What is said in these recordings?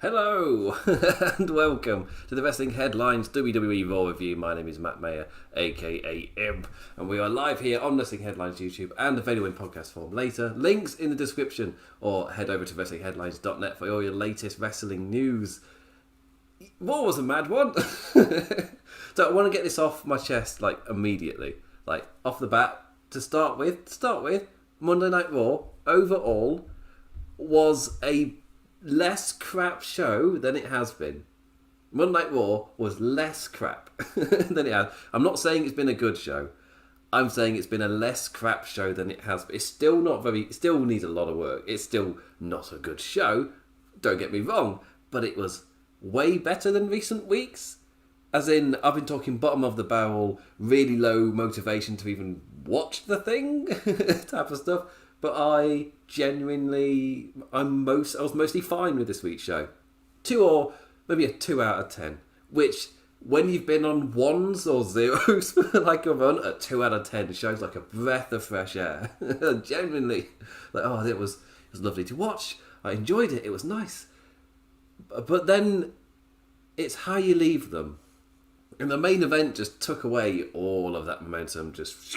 Hello and welcome to the Wrestling Headlines WWE RAW review. My name is Maher, aka Imp, and we are live here on Wrestling Headlines YouTube and available in podcast form later. Links in the description, or head over to wrestlingheadlines.net for all your latest wrestling news. RAW was a mad one. So I want to get this off my chest immediately, off the bat. To start with, Monday Night Raw overall was a less crap show than it has been. Monday Night Raw was less crap than it has. I'm not saying it's been a good show. I'm saying it's been a less crap show than it has been. It's still not very. It still needs a lot of work. It's still not a good show. Don't get me wrong, but it was way better than recent weeks. As in, I've been talking bottom of the barrel, really low motivation to even watch the thing type of stuff. But I was mostly fine with this week's show. 2 or maybe a 2 out of 10. Which, when you've been on 1s or 0s for a run, a 2 out of 10 shows like a breath of fresh air. Genuinely. It was lovely to watch. I enjoyed it. It was nice. But then, it's how you leave them. And the main event just took away all of that momentum, just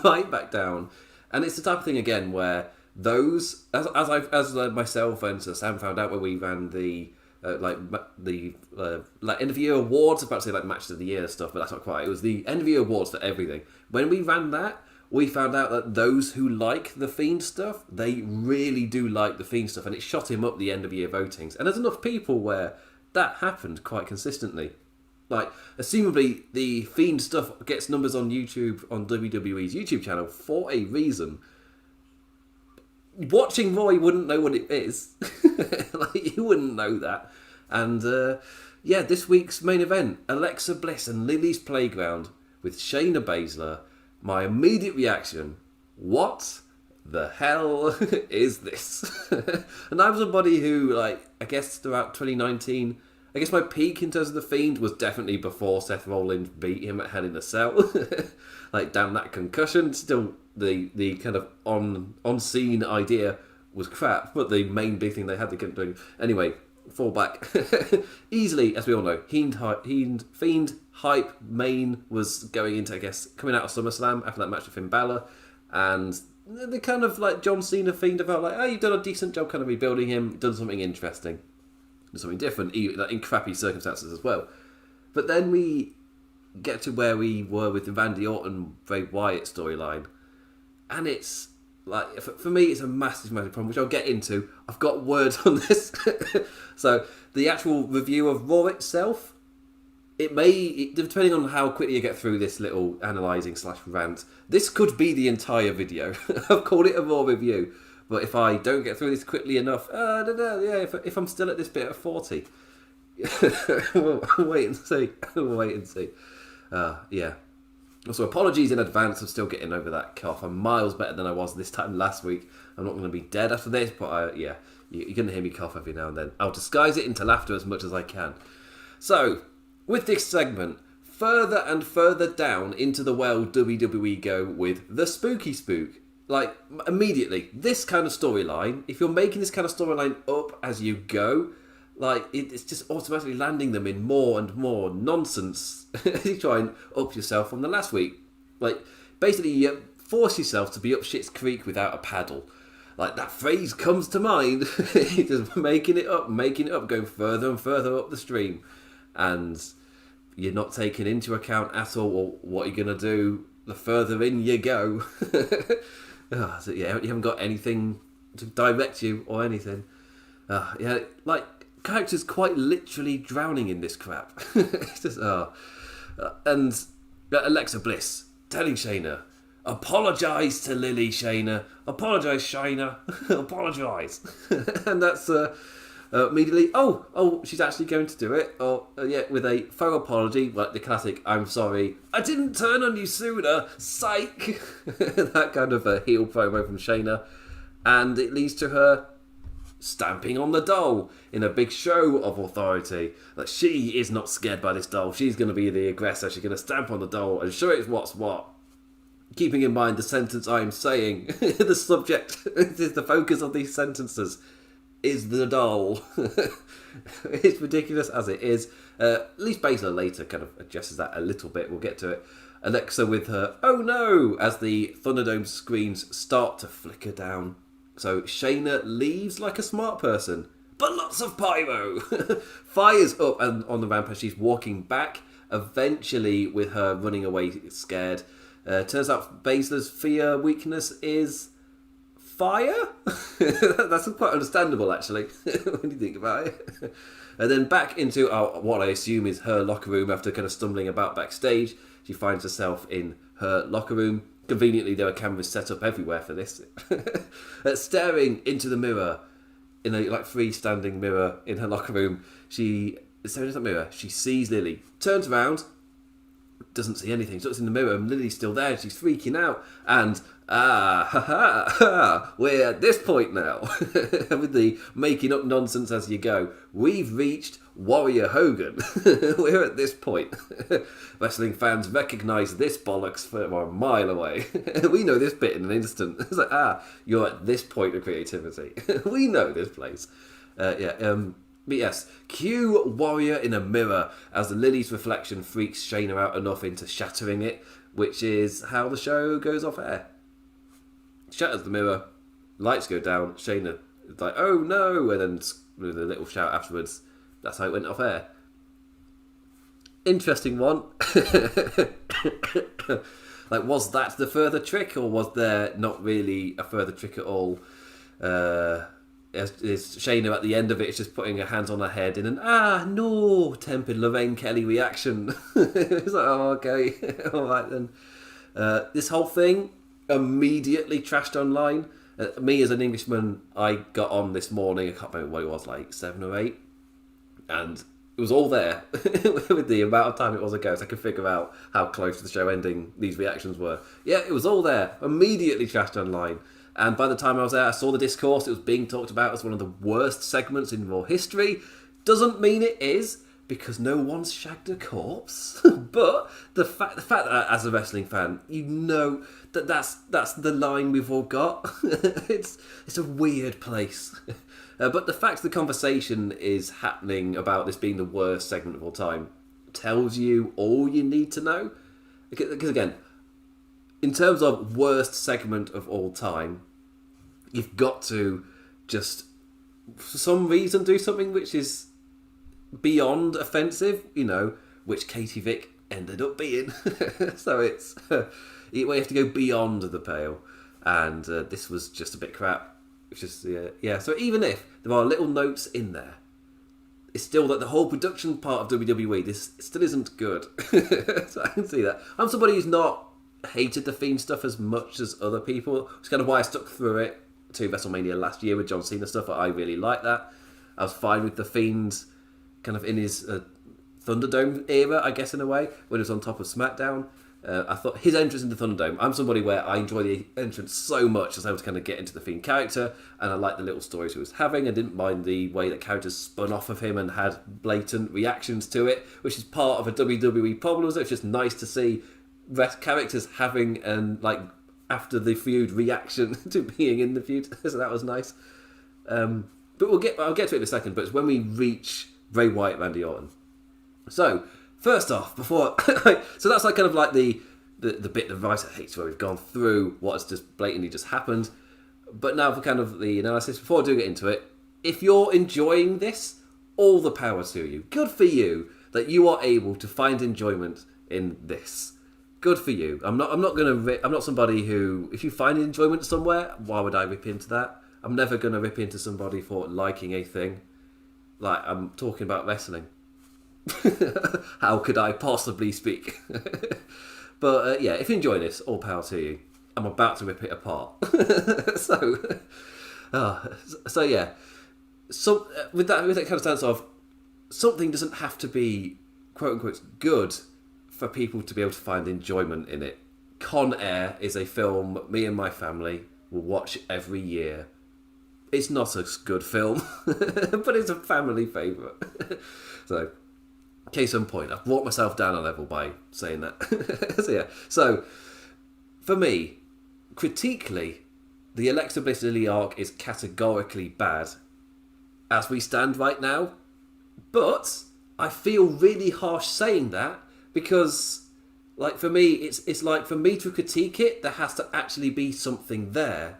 right back down. And it's the type of thing again where those, as myself and Sam found out when we ran the end of year awards, about to say match of the year stuff, but that's not quite. It was the end of year awards for everything. When we ran that, we found out that those who like the Fiend stuff, they really do like the Fiend stuff, and it shot him up the end of year votings. And there's enough people where that happened quite consistently. Assumably, the Fiend stuff gets numbers on YouTube, on WWE's YouTube channel, for a reason. Watching Raw, you wouldn't know what it is. You wouldn't know that. And, this week's main event, Alexa Bliss and Lily's Playground with Shayna Baszler. My immediate reaction, what the hell is this? And I was somebody who, I guess throughout 2019... I guess my peak in terms of The Fiend was definitely before Seth Rollins beat him at Hell in a Cell. Damn that concussion. Still, the kind of on-scene idea was crap, but the main big thing they had to get doing. Anyway, fall back. Easily, as we all know, Fiend hype main was going into, I guess, coming out of SummerSlam after that match with Finn Balor. And the kind of John Cena Fiend about you've done a decent job kind of rebuilding him, done something interesting. Something different, in crappy circumstances as well. But then we get to where we were with the Randy Orton, Bray Wyatt storyline. And it's, for me, it's a massive problem, which I'll get into. I've got words on this. So, the actual review of Raw itself, depending on how quickly you get through this little analysing / rant, this could be the entire video. I've called it a Raw review. But if I don't get through this quickly enough, if I'm still at this bit at 40, we'll wait and see. Also, apologies in advance for still getting over that cough. I'm miles better than I was this time last week. I'm not going to be dead after this, but you're going to hear me cough every now and then. I'll disguise it into laughter as much as I can. So, with this segment, further and further down into the well WWE go with the Spooky Spook. Immediately, this kind of storyline, if you're making this kind of storyline up as you go, it's just automatically landing them in more and more nonsense as you try and up yourself from the last week. Basically, you force yourself to be up shit's creek without a paddle. That phrase comes to mind. Just making it up, going further and further up the stream. And you're not taking into account at all what you're going to do the further in you go. You haven't got anything to direct you or anything. Characters quite literally drowning in this crap. It's just, and Alexa Bliss telling Shayna, apologise to Lily, Shayna. Apologise, Shayna. Apologise. And that's immediately, she's actually going to do it. With a faux apology, the classic, I'm sorry, I didn't turn on you sooner, psych. That kind of a heel promo from Shayna. And it leads to her stamping on the doll in a big show of authority. She is not scared by this doll. She's going to be the aggressor. She's going to stamp on the doll and show it what's what. Keeping in mind the sentence I am saying, the subject is the focus of these sentences. is the doll. It's ridiculous as it is. At least Baszler later kind of adjusts that a little bit. We'll get to it. Alexa with her, oh no, as the Thunderdome screens start to flicker down. So Shayna leaves like a smart person, but lots of pyro. Fires up and on the ramp as she's walking back, eventually with her running away scared. Turns out Baszler's fear weakness is fire? That's quite understandable, actually, when you think about it. And then back into what I assume is her locker room after kind of stumbling about backstage. She finds herself in her locker room. Conveniently, there are cameras set up everywhere for this. Staring into the mirror, in a freestanding mirror in her locker room, she staring into that mirror. She sees Lily, turns around, doesn't see anything. She looks in the mirror, and Lily's still there. She's freaking out, and we're at this point now with the making up nonsense as you go. We've reached Warrior Hogan. We're at this point. Wrestling fans recognise this bollocks from a mile away. We know this bit in an instant. It's like, you're at this point of creativity. We know this place. But yes, cue Warrior in a mirror as the Lily's reflection freaks Shayna out enough into shattering it, which is how the show goes off air. Shatters the mirror, lights go down, Shayna is like, oh no, and then with a little shout afterwards. That's how it went off air. Interesting one. Was that the further trick, or was there not really a further trick at all? Is Shayna at the end of it is just putting her hands on her head in an no tempered Lorraine Kelly reaction. It's like, oh, okay, all right then. This whole thing immediately trashed online. Me as an Englishman, I got on this morning, I can't remember what it was, like 7 or 8, and it was all there with the amount of time it was ago, so I could figure out how close to the show ending these reactions were. Yeah, it was all there, immediately trashed online. And by the time I was there, I saw the discourse. It was being talked about as one of the worst segments in Raw history. Doesn't mean it is, because no one's shagged a corpse. But the fact that as a wrestling fan, you know that's the line we've all got. It's a weird place. But the fact the conversation is happening about this being the worst segment of all time tells you all you need to know. Because again, in terms of worst segment of all time, you've got to just, for some reason, do something which is beyond offensive, which Katie Vick ended up being. So it's, we have to go beyond the pale. And this was just a bit crap. It's just, yeah. So even if there are little notes in there, it's still that the whole production part of WWE, this still isn't good. So I can see that. I'm somebody who's not hated the Fiend stuff as much as other people. It's kind of why I stuck through it to WrestleMania last year with John Cena stuff. I really like that. I was fine with the Fiend kind of in his Thunderdome era, I guess, in a way, when he was on top of SmackDown. I thought his entrance into Thunderdome, I'm somebody where I enjoy the entrance so much as I was kind of get into the Fiend character, and I liked the little stories he was having. I didn't mind the way that characters spun off of him and had blatant reactions to it, which is part of a WWE problem. It's just nice to see characters having after the feud reaction to being in the feud. So that was nice. But I'll get to it in a second. But it's when we reach Bray Wyatt, Randy Orton. So first off, before so that's kind of the bit the writer hates, where we've gone through what has just blatantly just happened. But now for kind of the analysis, before I do get into it, if you're enjoying this, all the power to you. Good for you that you are able to find enjoyment in this. Good for you. I'm not somebody who, if you find enjoyment somewhere, why would I rip into that? I'm never going to rip into somebody for liking a thing. I'm talking about wrestling. How could I possibly speak? But yeah, if you enjoy this, all power to you. I'm about to rip it apart. So yeah. So with that kind of stance of something doesn't have to be quote unquote good for people to be able to find enjoyment in it. Con Air is a film me and my family will watch every year. It's not a good film, but it's a family favourite. So, case in point, I've brought myself down a level by saying that. So, for me, critically, the Alexa Bliss Lilly arc is categorically bad. as we stand right now. But I feel really harsh saying that because, like, for me, it's like for me to critique it, there has to actually be something there.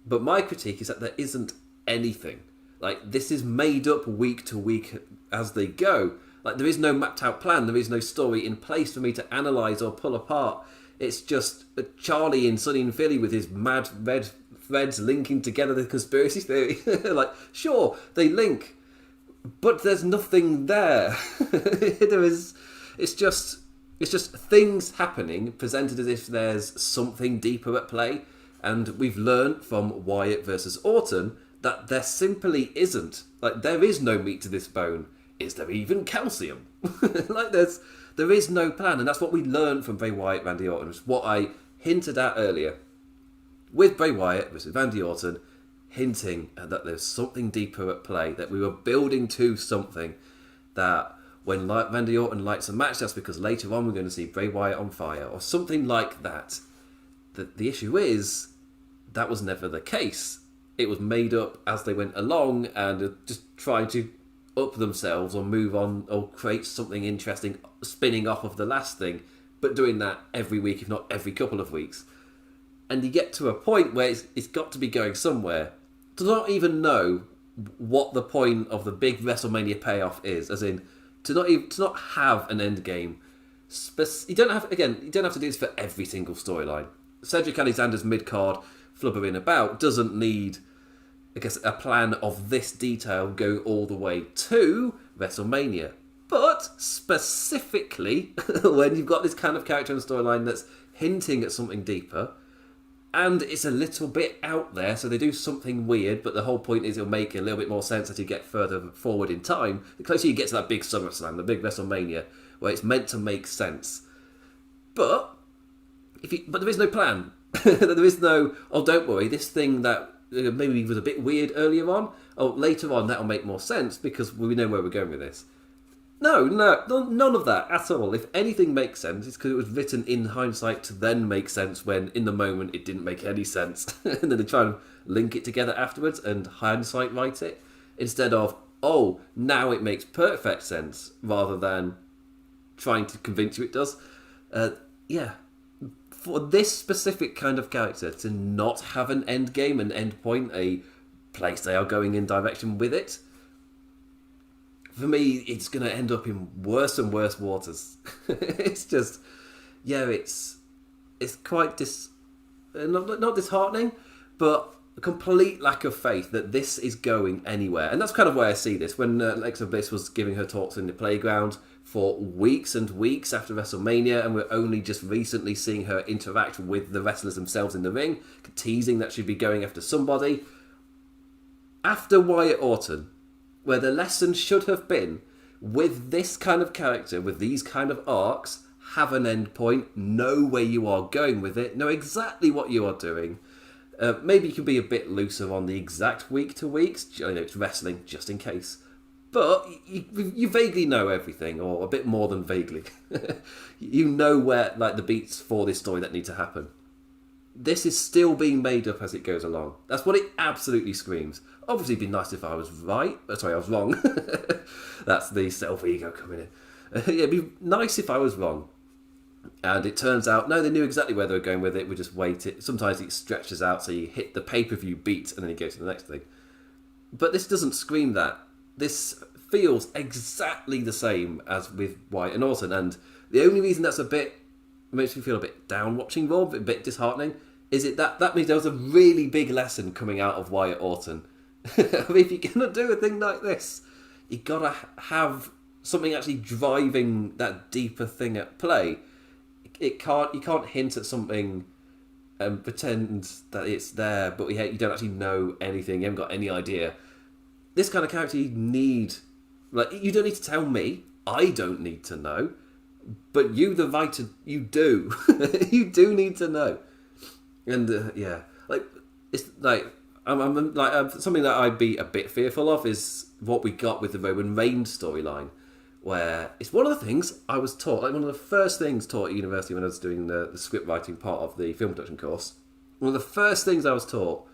But my critique is that there isn't anything. Like, this is made up week to week as they go. Like, there is no mapped out plan, there is no story in place for me to analyse or pull apart. It's just Charlie in Sunny and Philly with his mad red threads linking together the conspiracy theory. Like, sure, they link, but there's nothing there. It's just things happening presented as if there's something deeper at play, and we've learned from Wyatt versus Orton that there simply isn't. Like, there is no meat to this bone. Is there even calcium? Like, there is no plan, and that's what we learned from Bray Wyatt, Randy Orton. It's what I hinted at earlier with Bray Wyatt versus Randy Orton, hinting that there's something deeper at play, that we were building to something, that when Randy Orton lights a match, that's because later on we're going to see Bray Wyatt on fire, or something like that. The issue is, that was never the case. It was made up as they went along, and just trying to up themselves or move on or create something interesting spinning off of the last thing, but doing that every week, if not every couple of weeks. And you get to a point where it's got to be going somewhere. To not even know what the point of the big WrestleMania payoff is, as in to not have an end game. You don't have to do this for every single storyline. Cedric Alexander's mid-card flubbering about doesn't need, I guess, a plan of this detail go all the way to WrestleMania. But specifically, when you've got this kind of character and storyline that's hinting at something deeper, and it's a little bit out there, so they do something weird, but the whole point is it'll make a little bit more sense as you get further forward in time. The closer you get to that big SummerSlam, the big WrestleMania, where it's meant to make sense. But there is no plan. There is no, oh, don't worry, this thing that maybe was a bit weird earlier on, oh, later on that'll make more sense because we know where we're going with this. No, none of that at all. If anything makes sense, it's because it was written in hindsight to then make sense when in the moment it didn't make any sense. And then they try and link it together afterwards and hindsight write it. Instead of, oh, now it makes perfect sense, rather than trying to convince you it does. For this specific kind of character to not have an end game, an end point, a place they are going in direction with it, for me, it's going to end up in worse and worse waters. It's just, it's quite not disheartening, but a complete lack of faith that this is going anywhere. And that's kind of where I see this. When Alexa Bliss was giving her talks in the playground for weeks and weeks after WrestleMania, and we're only just recently seeing her interact with the wrestlers themselves in the ring, teasing that she'd be going after somebody. After Wyatt Orton, where the lesson should have been, with this kind of character, with these kind of arcs, have an end point, know where you are going with it, know exactly what you are doing. Maybe you can be a bit looser on the exact week to weeks. I know it's wrestling, just in case. But you vaguely know everything, or a bit more than vaguely. You know where, like, the beats for this story that need to happen. This is still being made up as it goes along. That's what it absolutely screams. Obviously, it'd be nice if I was right. I was wrong. That's the self-ego coming in. It'd be nice if I was wrong. And it turns out, no, they knew exactly where they were going with it. We just waited. Sometimes it stretches out, so you hit the pay-per-view beat, and then you go to the next thing. But this doesn't scream that. This feels exactly the same as with Wyatt and Orton. And the only reason that's makes me feel a bit down watching Raw, a bit disheartening, is that means there was a really big lesson coming out of Wyatt Orton. I mean, if you're going to do a thing like this, you got to have something actually driving that deeper thing at play. You can't hint at something and pretend that it's there, but you don't actually know anything, you haven't got any idea. This kind of character you need, like, you don't need to tell me, I don't need to know, but you, the writer, you do. You do need to know. And it's like, something that I'd be a bit fearful of is what we got with the Roman Reigns storyline, where it's one of the things I was taught, like one of the first things taught at university when I was doing the script writing part of the film production course. One of the first things I was taught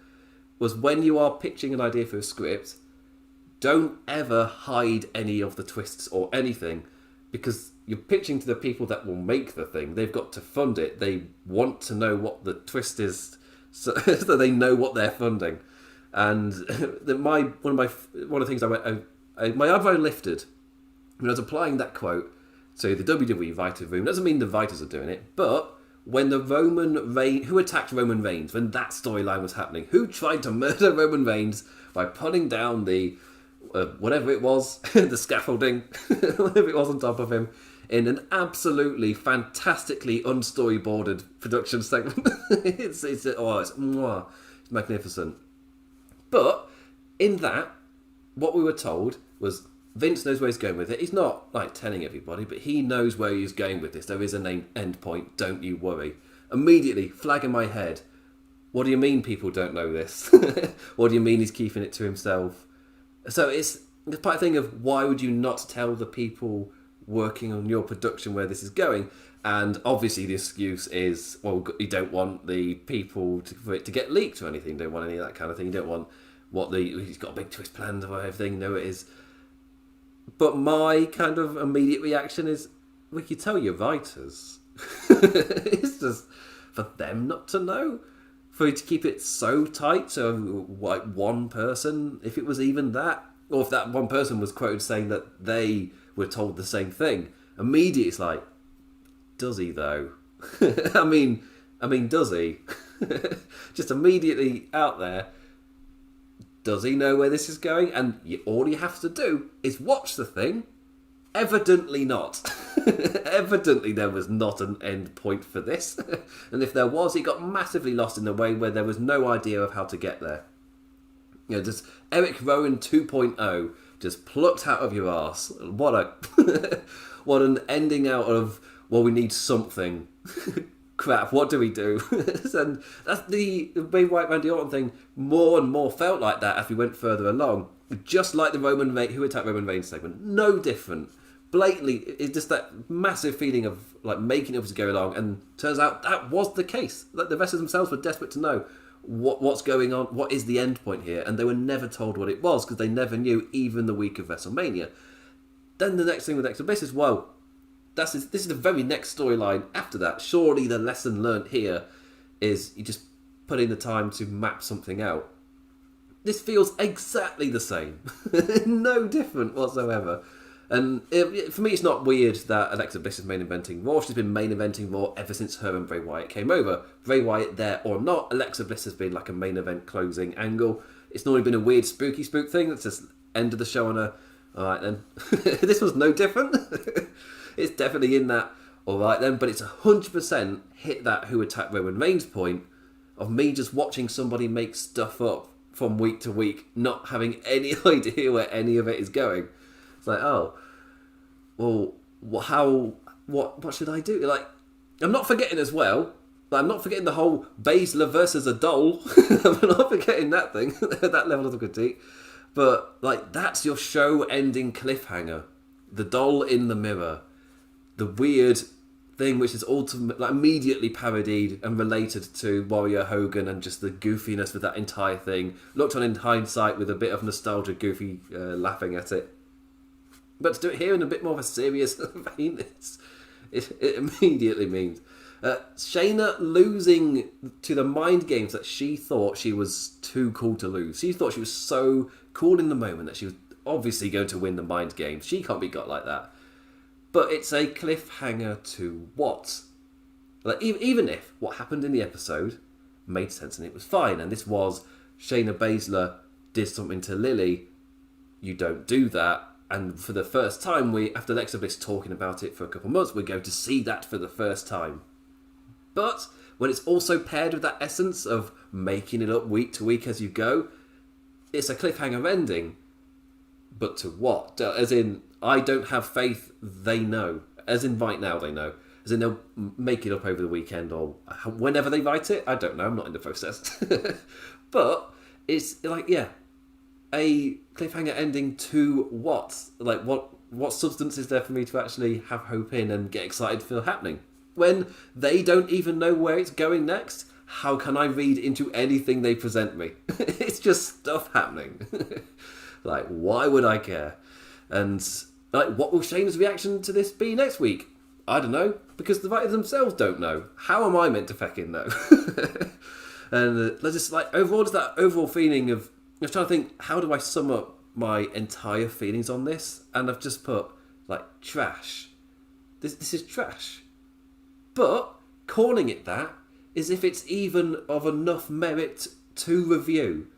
was when you are pitching an idea for a script, don't ever hide any of the twists or anything, because you're pitching to the people that will make the thing. They've got to fund it. They want to know what the twist is, so they know what they're funding. And one of the things my eyebrow lifted when I was applying that quote to the WWE writer room. Doesn't mean the writers are doing it, but when who attacked Roman Reigns, when that storyline was happening, who tried to murder Roman Reigns by putting down the whatever it was, the scaffolding, whatever it was on top of him, in an absolutely fantastically unstoryboarded production segment. It's magnificent. But in that, what we were told was Vince knows where he's going with it. He's not like telling everybody, but he knows where he's going with this. There is an end point. Don't you worry. Immediately, flag in my head. What do you mean people don't know this? What do you mean he's keeping it to himself? So it's part of the thing of, why would you not tell the people working on your production where this is going? And obviously the excuse is, well, you don't want the people for it to get leaked or anything. You don't want any of that kind of thing. You don't want he's got a big twist planned or everything. No, it is. But my kind of immediate reaction is, we could tell your writers. It's just for them not to know. For you to keep it so tight, so like one person, if it was even that, or if that one person was quoted saying that they were told the same thing, immediately it's like, does he though? I mean, does he? Just immediately out there, does he know where this is going? And all you have to do is watch the thing. Evidently not. Evidently there was not an end point for this. And if there was, it got massively lost in a way where there was no idea of how to get there. You know, just Eric Rowan 2.0 just plucked out of your arse. What what an ending out of, well, we need something. Crap, what do we do? And that's the Bray Wyatt Randy Orton thing more and more felt like that as we went further along. Just like the Who Attacked Roman Reigns segment. No different. Blatantly, it's just that massive feeling of like making it up as you go along, and turns out that was the case. Like, the wrestlers themselves were desperate to know what's going on, what is the end point here, and they were never told what it was because they never knew, even the week of WrestleMania. Then the next thing with Alexa Bliss is, well, this is the very next storyline after that. Surely the lesson learnt here is you just put in the time to map something out. This feels exactly the same. No different whatsoever. And for me, it's not weird that Alexa Bliss is main eventing Raw. She's been main eventing Raw ever since her and Bray Wyatt came over. Bray Wyatt there or not, Alexa Bliss has been like a main event closing angle. It's normally been a weird spooky spook thing that's just ended the show on a, alright then. This was no different. It's definitely in that, alright then, but it's 100% hit that Who Attacked Roman Reigns point of me just watching somebody make stuff up from week to week, not having any idea where any of it is going. It's like, oh, well, what should I do? Like, I'm not forgetting as well. Like, I'm not forgetting the whole Baszler versus a doll. I'm not forgetting that thing, that level of the critique. But like, that's your show-ending cliffhanger. The doll in the mirror, the weird thing which is immediately parodied and related to Warrior Hogan and just the goofiness with that entire thing. Looked on in hindsight with a bit of nostalgia, goofy laughing at it. But to do it here in a bit more of a serious vein, it immediately means Shayna losing to the mind games that she thought she was too cool to lose. She thought she was so cool in the moment that she was obviously going to win the mind games. She can't be got like that. But it's a cliffhanger to what? Like, even if what happened in the episode made sense and it was fine, and this was Shayna Baszler did something to Lily, you don't do that. And for the first time, after Alexa Bliss talking about it for a couple of months, we're going to see that for the first time. But when it's also paired with that essence of making it up week to week as you go, it's a cliffhanger ending. But to what? As in, I don't have faith they know. As in, right now they know. As in, they'll make it up over the weekend or whenever they write it. I don't know. I'm not in the process. But it's like, yeah, a cliffhanger ending to what? Like, what substance is there for me to actually have hope in and get excited for happening? When they don't even know where it's going next, how can I read into anything they present me? It's just stuff happening. Like, why would I care? And like, what will Shayna's reaction to this be next week? I don't know, because the writers themselves don't know. How am I meant to fucking know? And just like overall, just that overall feeling of I was trying to think, how do I sum up my entire feelings on this? And I've just put like trash. This is trash. But calling it that is if it's even of enough merit to review.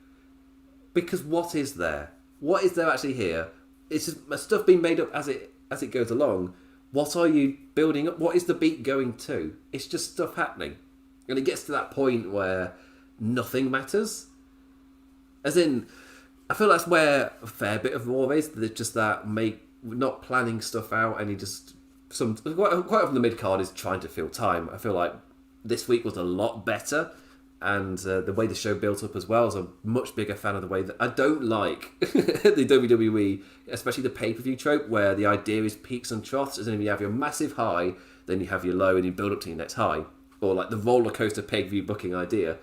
Because what is there? What is there actually here? It's just stuff being made up as it goes along. What are you building up? What is the beat going to? It's just stuff happening. And it gets to that point where nothing matters. As in, I feel that's where a fair bit of Raw is. There's just that not planning stuff out, and you just quite often the mid card is trying to fill time. I feel like this week was a lot better, and the way the show built up as well. I was a much bigger fan of the way that I don't like the WWE, especially the pay-per-view trope, where the idea is peaks and troughs. As in, you have your massive high, then you have your low, and you build up to your next high, or like the roller coaster pay-per-view booking idea.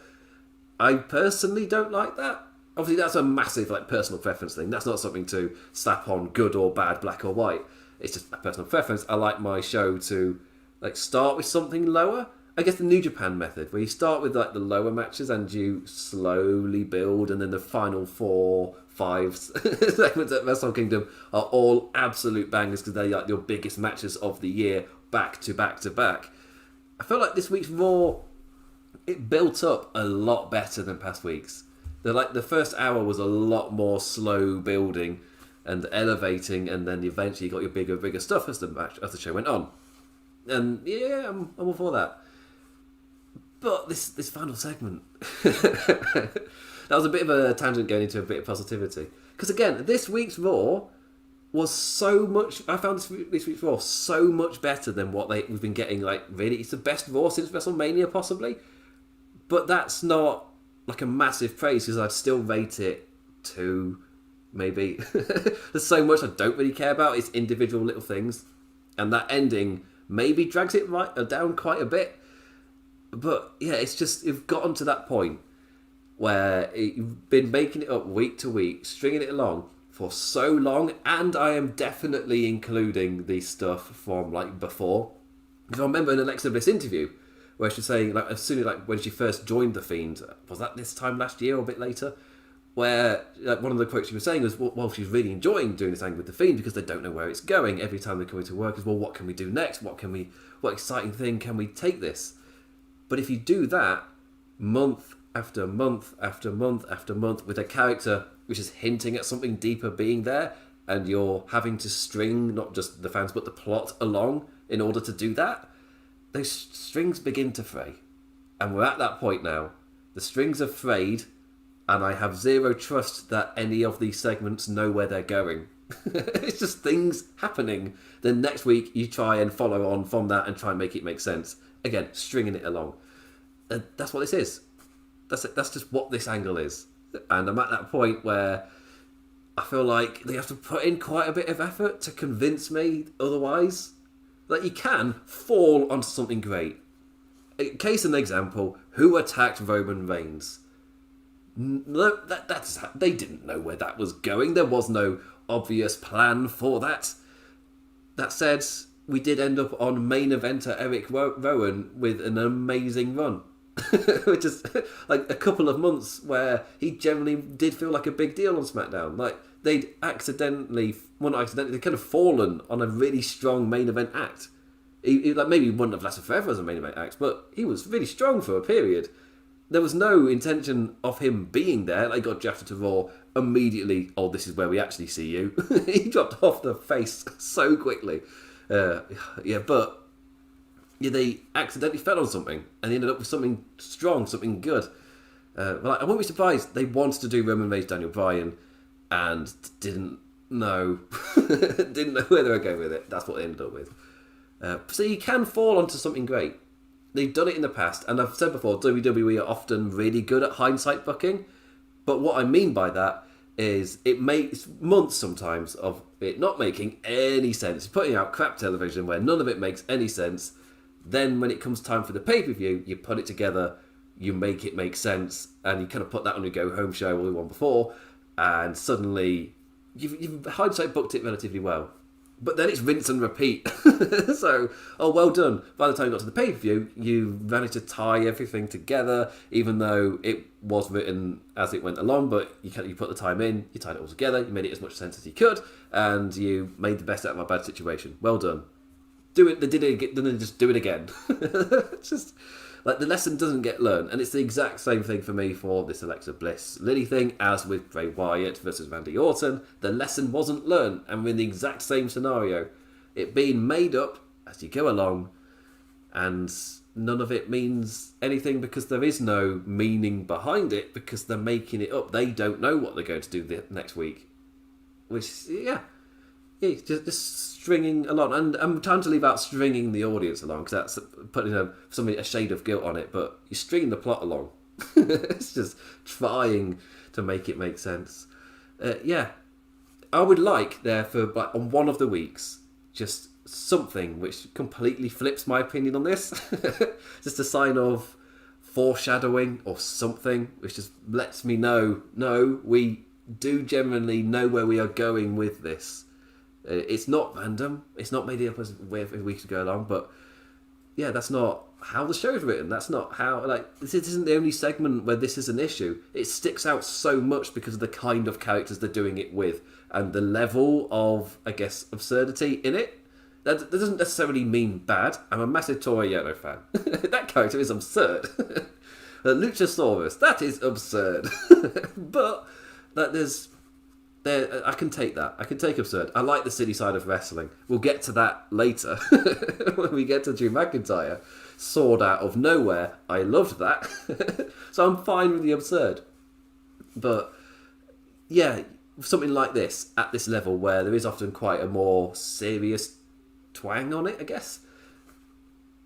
I personally don't like that. Obviously, that's a massive like personal preference thing. That's not something to slap on good or bad, black or white. It's just a personal preference. I like my show to like start with something lower. I guess the New Japan method, where you start with like the lower matches and you slowly build, and then the final 4, 5 segments at Wrestle Kingdom are all absolute bangers because they're like your biggest matches of the year, back to back to back. I feel like this week's Raw, it built up a lot better than past weeks. The first hour was a lot more slow building and elevating, and then eventually you got your bigger stuff as the show went on. And yeah, I'm all for that. But this final segment, that was a bit of a tangent going into a bit of positivity. Because again, this week's Raw was so much. I found this week's Raw so much better than what we've been getting. Like really, it's the best Raw since WrestleMania, possibly. But that's not like a massive praise, because I'd still rate it 2, maybe. There's so much I don't really care about. It's individual little things, and that ending maybe drags it down quite a bit. But yeah, it's just you've gotten to that point where you've been making it up week to week, stringing it along for so long, and I am definitely including the stuff from like before. Because I remember an Alexa Bliss interview where she's saying, like, as soon as like when she first joined the Fiend, was that this time last year or a bit later? Where like, one of the quotes she was saying was, well, she's really enjoying doing this angle with the Fiend because they don't know where it's going. Every time they come into work, is well, what can we do next? What exciting thing can we take this? But if you do that month after month after month after month with a character which is hinting at something deeper being there, and you're having to string not just the fans but the plot along in order to do that, those strings begin to fray. And we're at that point now. The strings are frayed, and I have zero trust that any of these segments know where they're going. It's just things happening. Then next week you try and follow on from that and try and make it make sense. Again, stringing it along. That's what this is. That's just what this angle is. And I'm at that point where I feel like they have to put in quite a bit of effort to convince me otherwise. Like, you can fall onto something great. Case in example, who attacked Roman Reigns? No, they didn't know where that was going. There was no obvious plan for that. That said, we did end up on main eventer Eric Rowan with an amazing run. Which is like a couple of months where he generally did feel like a big deal on SmackDown. Like, they'd they'd kind of fallen on a really strong main event act. He like maybe wouldn't have lasted forever as a main event act, but he was really strong for a period. There was no intention of him being there. Like, got drafted to Raw immediately. Oh, this is where we actually see you. He dropped off the face so quickly. But they accidentally fell on something and they ended up with something strong, something good. I wouldn't be surprised they wanted to do Roman Reigns, Daniel Bryan, and didn't know where they were going with it. That's what they ended up with. So you can fall onto something great. They've done it in the past, and I've said before, WWE are often really good at hindsight booking. But what I mean by that is it makes months sometimes of it not making any sense, putting out crap television where none of it makes any sense. Then when it comes time for the pay-per-view, you put it together, you make it make sense, and you kind of put that on your go-home show or the one before, and suddenly you've hindsight booked it relatively well. But then it's rinse and repeat. So, well done. By the time you got to the pay-per-view, you managed to tie everything together, even though it was written as it went along, but you put the time in, you tied it all together, you made it as much sense as you could, and you made the best out of a bad situation. Well done. Do it. They did it. Then just do it again. It's just like the lesson doesn't get learned, and it's the exact same thing for me for this Alexa Bliss Lilly thing as with Bray Wyatt versus Randy Orton. The lesson wasn't learned, and we're in the exact same scenario. It being made up as you go along, and none of it means anything because there is no meaning behind it because they're making it up. They don't know what they're going to do the next week, which just stringing along, and I'm trying to leave out stringing the audience along because that's putting a shade of guilt on it. But you're stringing the plot along. It's just trying to make it make sense. I would like there for on one of the weeks just something which completely flips my opinion on this, just a sign of foreshadowing or something which just lets me know. No, we do genuinely know where we are going with this. It's not random. It's not made up as we could go along. But yeah, that's not how the show's written. That's not how. This isn't the only segment where this is an issue. It sticks out so much because of the kind of characters they're doing it with and the level of, I guess, absurdity in it. That doesn't necessarily mean bad. I'm a massive Tori Yano fan. That character is absurd. Luchasaurus, that is absurd. But I can take that. I can take absurd. I like the silly side of wrestling. We'll get to that later when we get to Drew McIntyre. Sword out of nowhere. I loved that. So I'm fine with the absurd. But yeah, something like this at this level where there is often quite a more serious twang on it, I guess.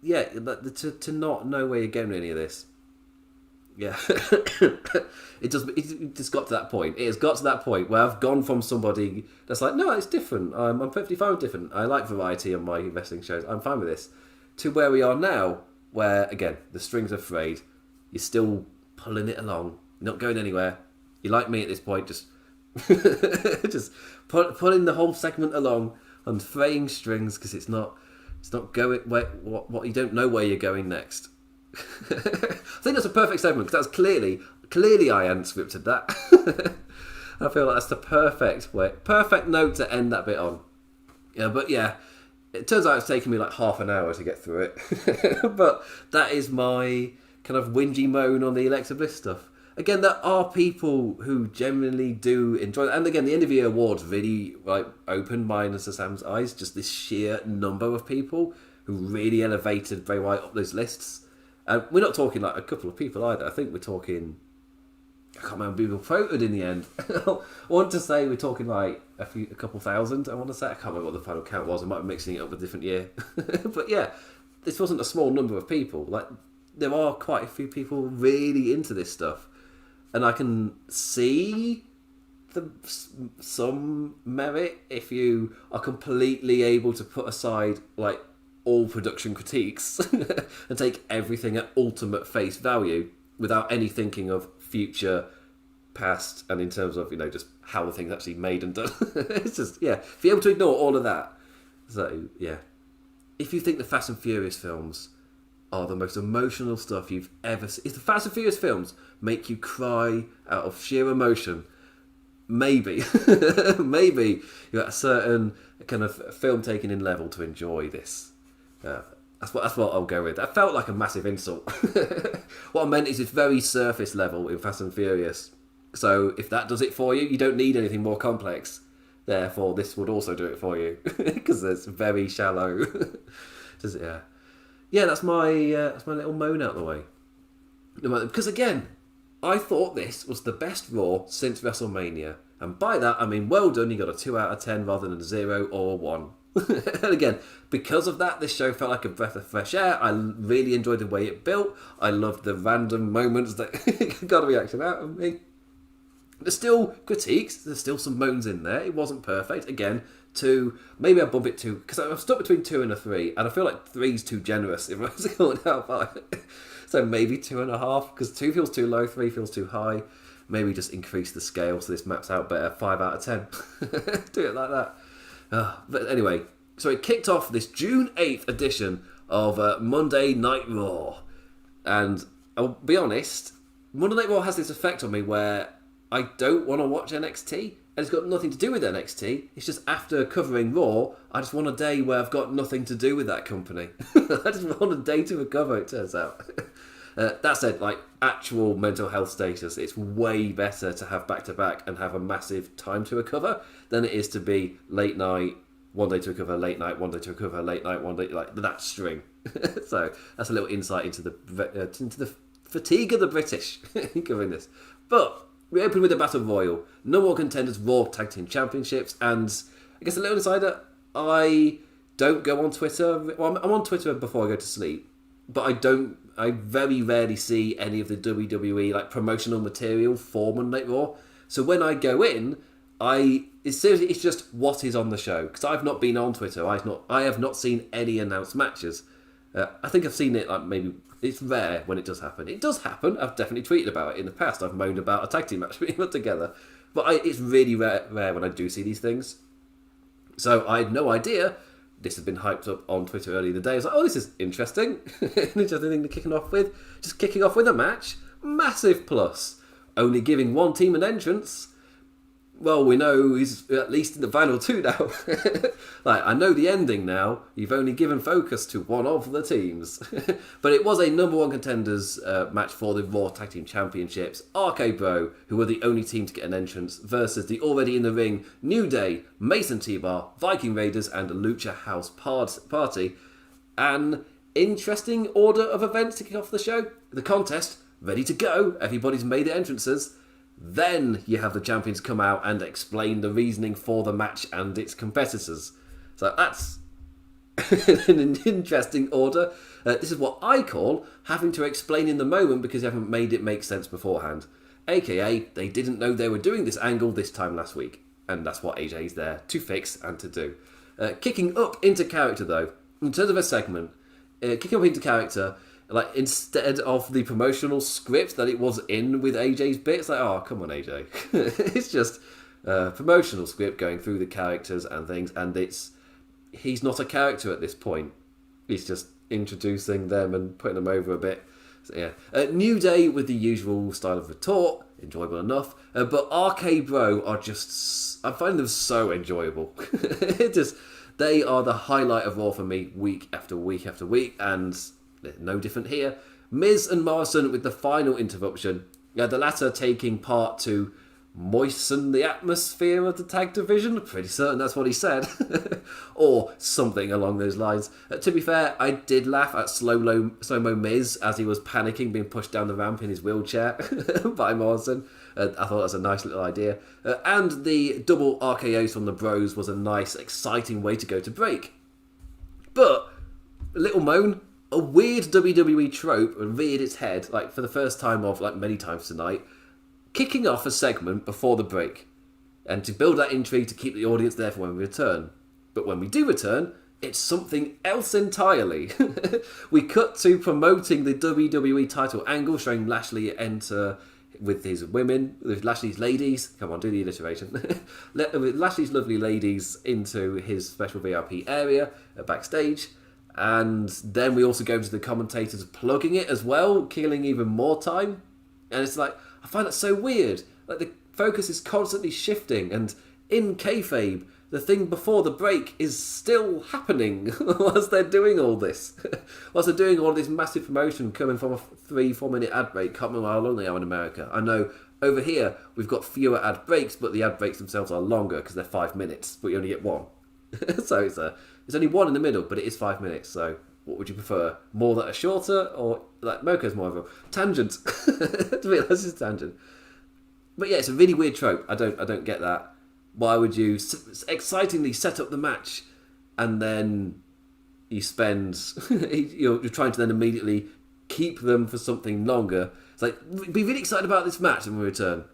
Yeah, to not know where you're going with any of this. Yeah, it just got to that point. It has got to that point where I've gone from somebody that's like, no, it's different. I'm perfectly fine with different. I like variety on my wrestling shows. I'm fine with this. To where we are now, where again the strings are frayed. You're still pulling it along. You're not going anywhere. You're like me at this point, just just pulling the whole segment along on fraying strings because it's not going where what you don't know where you're going next. I think that's a perfect segment because that's clearly I hadn't scripted that. I feel like that's the perfect note to end that bit on. Yeah, but yeah, it turns out it's taken me like half an hour to get through it. But that is my kind of whingy moan on the Alexa Bliss stuff. Again, there are people who genuinely do enjoy it. And again, the end of year awards really opened mine and Sir Sam's eyes. Just this sheer number of people who really elevated Bray Wyatt up those lists. And we're not talking like a couple of people either. I think we're talking, I can't remember people voted in the end. I want to say we're talking like a couple thousand, I want to say. I can't remember what the final count was. I might be mixing it up with a different year. But yeah, this wasn't a small number of people. Like, there are quite a few people really into this stuff. And I can see some merit if you are completely able to put aside like all production critiques and take everything at ultimate face value without any thinking of future, past, and in terms of, just how the thing's actually made and done. It's just, yeah, if you're able to ignore all of that. So, yeah. If you think the Fast and Furious films are the most emotional stuff you've ever seen, if the Fast and Furious films make you cry out of sheer emotion, maybe you're at a certain kind of film taking in level to enjoy this. That's what I'll go with. That felt like a massive insult. What I meant is it's very surface level in Fast and Furious. So if that does it for you, you don't need anything more complex. Therefore, this would also do it for you because it's very shallow. Just, yeah. That's my little moan out of the way. Because again, I thought this was the best Raw since WrestleMania, and by that I mean well done. You got a 2 out of 10 rather than a 0 or a 1. And again, because of that, this show felt like a breath of fresh air. I really enjoyed the way it built. I loved the random moments that got a reaction out of me. There's still critiques. There's still some moans in there. It wasn't perfect. Again, 2. Maybe I bump it 2 because I'm stuck between 2 and a 3, and I feel like 3's too generous if I was going out 5. So maybe 2.5 because 2 feels too low, 3 feels too high. Maybe just increase the scale so this maps out better. 5 out of 10. Do it like that. But anyway, so it kicked off this June 8th edition of Monday Night Raw. And I'll be honest, Monday Night Raw has this effect on me where I don't want to watch NXT. And it's got nothing to do with NXT. It's just after covering Raw, I just want a day where I've got nothing to do with that company. I just want a day to recover, it turns out. That said, like, actual mental health status, it's way better to have back-to-back and have a massive time to recover than it is to be late night, one day to recover, late night, one day to recover, late night, one day, like that string. So that's a little insight into the fatigue of the British covering this. But we open with a Battle Royal. No more contenders, Raw Tag Team Championships, and I guess a little insider, I don't go on Twitter. Well, I'm on Twitter before I go to sleep, but I very rarely see any of the WWE like promotional material for Monday Night Raw. So when I go in, it's just what is on the show, because I've not been on Twitter. I have not seen any announced matches. I think I've seen it like maybe. It's rare when it does happen. It does happen. I've definitely tweeted about it in the past. I've moaned about a tag team match being put together. But it's really rare when I do see these things. So I had no idea. This has been hyped up on Twitter earlier in the day. I was like, oh, this is interesting. An interesting thing to kicking off with. Just kicking off with a match. Massive plus. Only giving one team an entrance. Well, we know he's at least in the final two now. Like, I know the ending now. You've only given focus to one of the teams. But it was a number one contenders match for the Raw Tag Team Championships. RK Bro, who were the only team to get an entrance, versus the already in the ring New Day, Mason T-Bar, Viking Raiders, and Lucha House Party. An interesting order of events to kick off the show. The contest, ready to go. Everybody's made their entrances. Then you have the champions come out and explain the reasoning for the match and its competitors. So that's an interesting order. This is what I call having to explain in the moment because you haven't made it make sense beforehand. AKA, they didn't know they were doing this angle this time last week. And that's what AJ's there to fix and to do. Kicking up into character though, in terms of a segment, kicking up into character, like instead of the promotional script that it was in with AJ's bit, it's like, oh, come on, AJ. It's just a promotional script going through the characters and things, and he's not a character at this point. He's just introducing them and putting them over a bit. So, yeah. New Day with the usual style of retort, enjoyable enough, but RK Bro are just, I find them so enjoyable. They are the highlight of Raw for me week after week after week, and no different here. Miz and Morrison with the final interruption. The latter taking part to moisten the atmosphere of the tag division. Pretty certain that's what he said. Or something along those lines. To be fair, I did laugh at Slow-Mo Miz as he was panicking, being pushed down the ramp in his wheelchair by Morrison. I thought that was a nice little idea. And the double RKOs from the Bros was a nice, exciting way to go to break. But, a little moan. A weird WWE trope reared its head, like for the first time of like many times tonight, kicking off a segment before the break, and to build that intrigue to keep the audience there for when we return. But when we do return, it's something else entirely. We cut to promoting the WWE title angle, showing Lashley enter with his women, with Lashley's ladies. Come on, do the alliteration. With Lashley's lovely ladies into his special VIP area backstage. And then we also go to the commentators plugging it as well, killing even more time. And it's like, I find that so weird. Like, the focus is constantly shifting, and in kayfabe, the thing before the break is still happening whilst they're doing all this. Whilst they're doing all this massive promotion coming from a 3-4 minute ad break. Can't remember how long they are in America. I know over here we've got fewer ad breaks, but the ad breaks themselves are longer because they're 5 minutes, but you only get one. So it's only one in the middle, but it is 5 minutes. So what would you prefer? More that are shorter, or like Moko's more of a tangent? To realise it's a tangent. But yeah, it's a really weird trope. I don't get that. Why would you excitingly set up the match and then you spend you're trying to then immediately keep them for something longer? It's like, be really excited about this match when we return,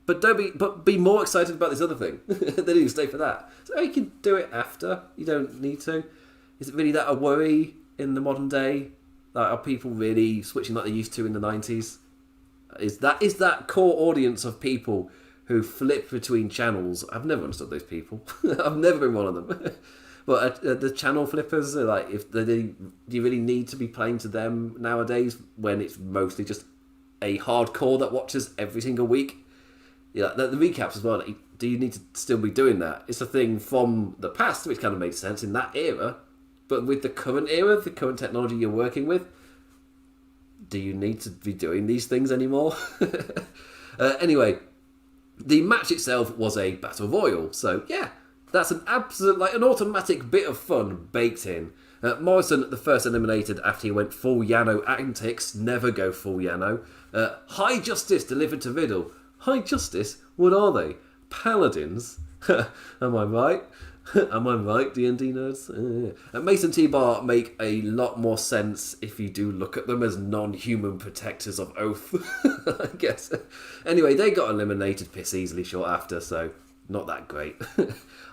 but be more excited about this other thing. Then you stay for that. So you can do it after. You don't need to. Is it really that a worry in the modern day? Like, are people really switching like they used to in the 90s? Is that core audience of people who flip between channels. I've never understood those people. I've never been one of them. But the channel flippers, are like, do you really need to be playing to them nowadays when it's mostly just a hardcore that watches every single week? Yeah, the recaps as well. Like, do you need to still be doing that? It's a thing from the past, which kind of made sense in that era. But with the current era, the current technology you're working with, do you need to be doing these things anymore? Anyway, the match itself was a battle royal. So, yeah, that's an absolute, like, an automatic bit of fun baked in. Morrison, the first eliminated after he went full Yano antics. Never go full Yano. High Justice delivered to Riddle. High Justice? What are they? Paladins? Am I right? Am I right, D&D nerds? Mason T-Bar make a lot more sense if you do look at them as non-human protectors of Oath, I guess. Anyway, they got eliminated piss easily short after, so not that great.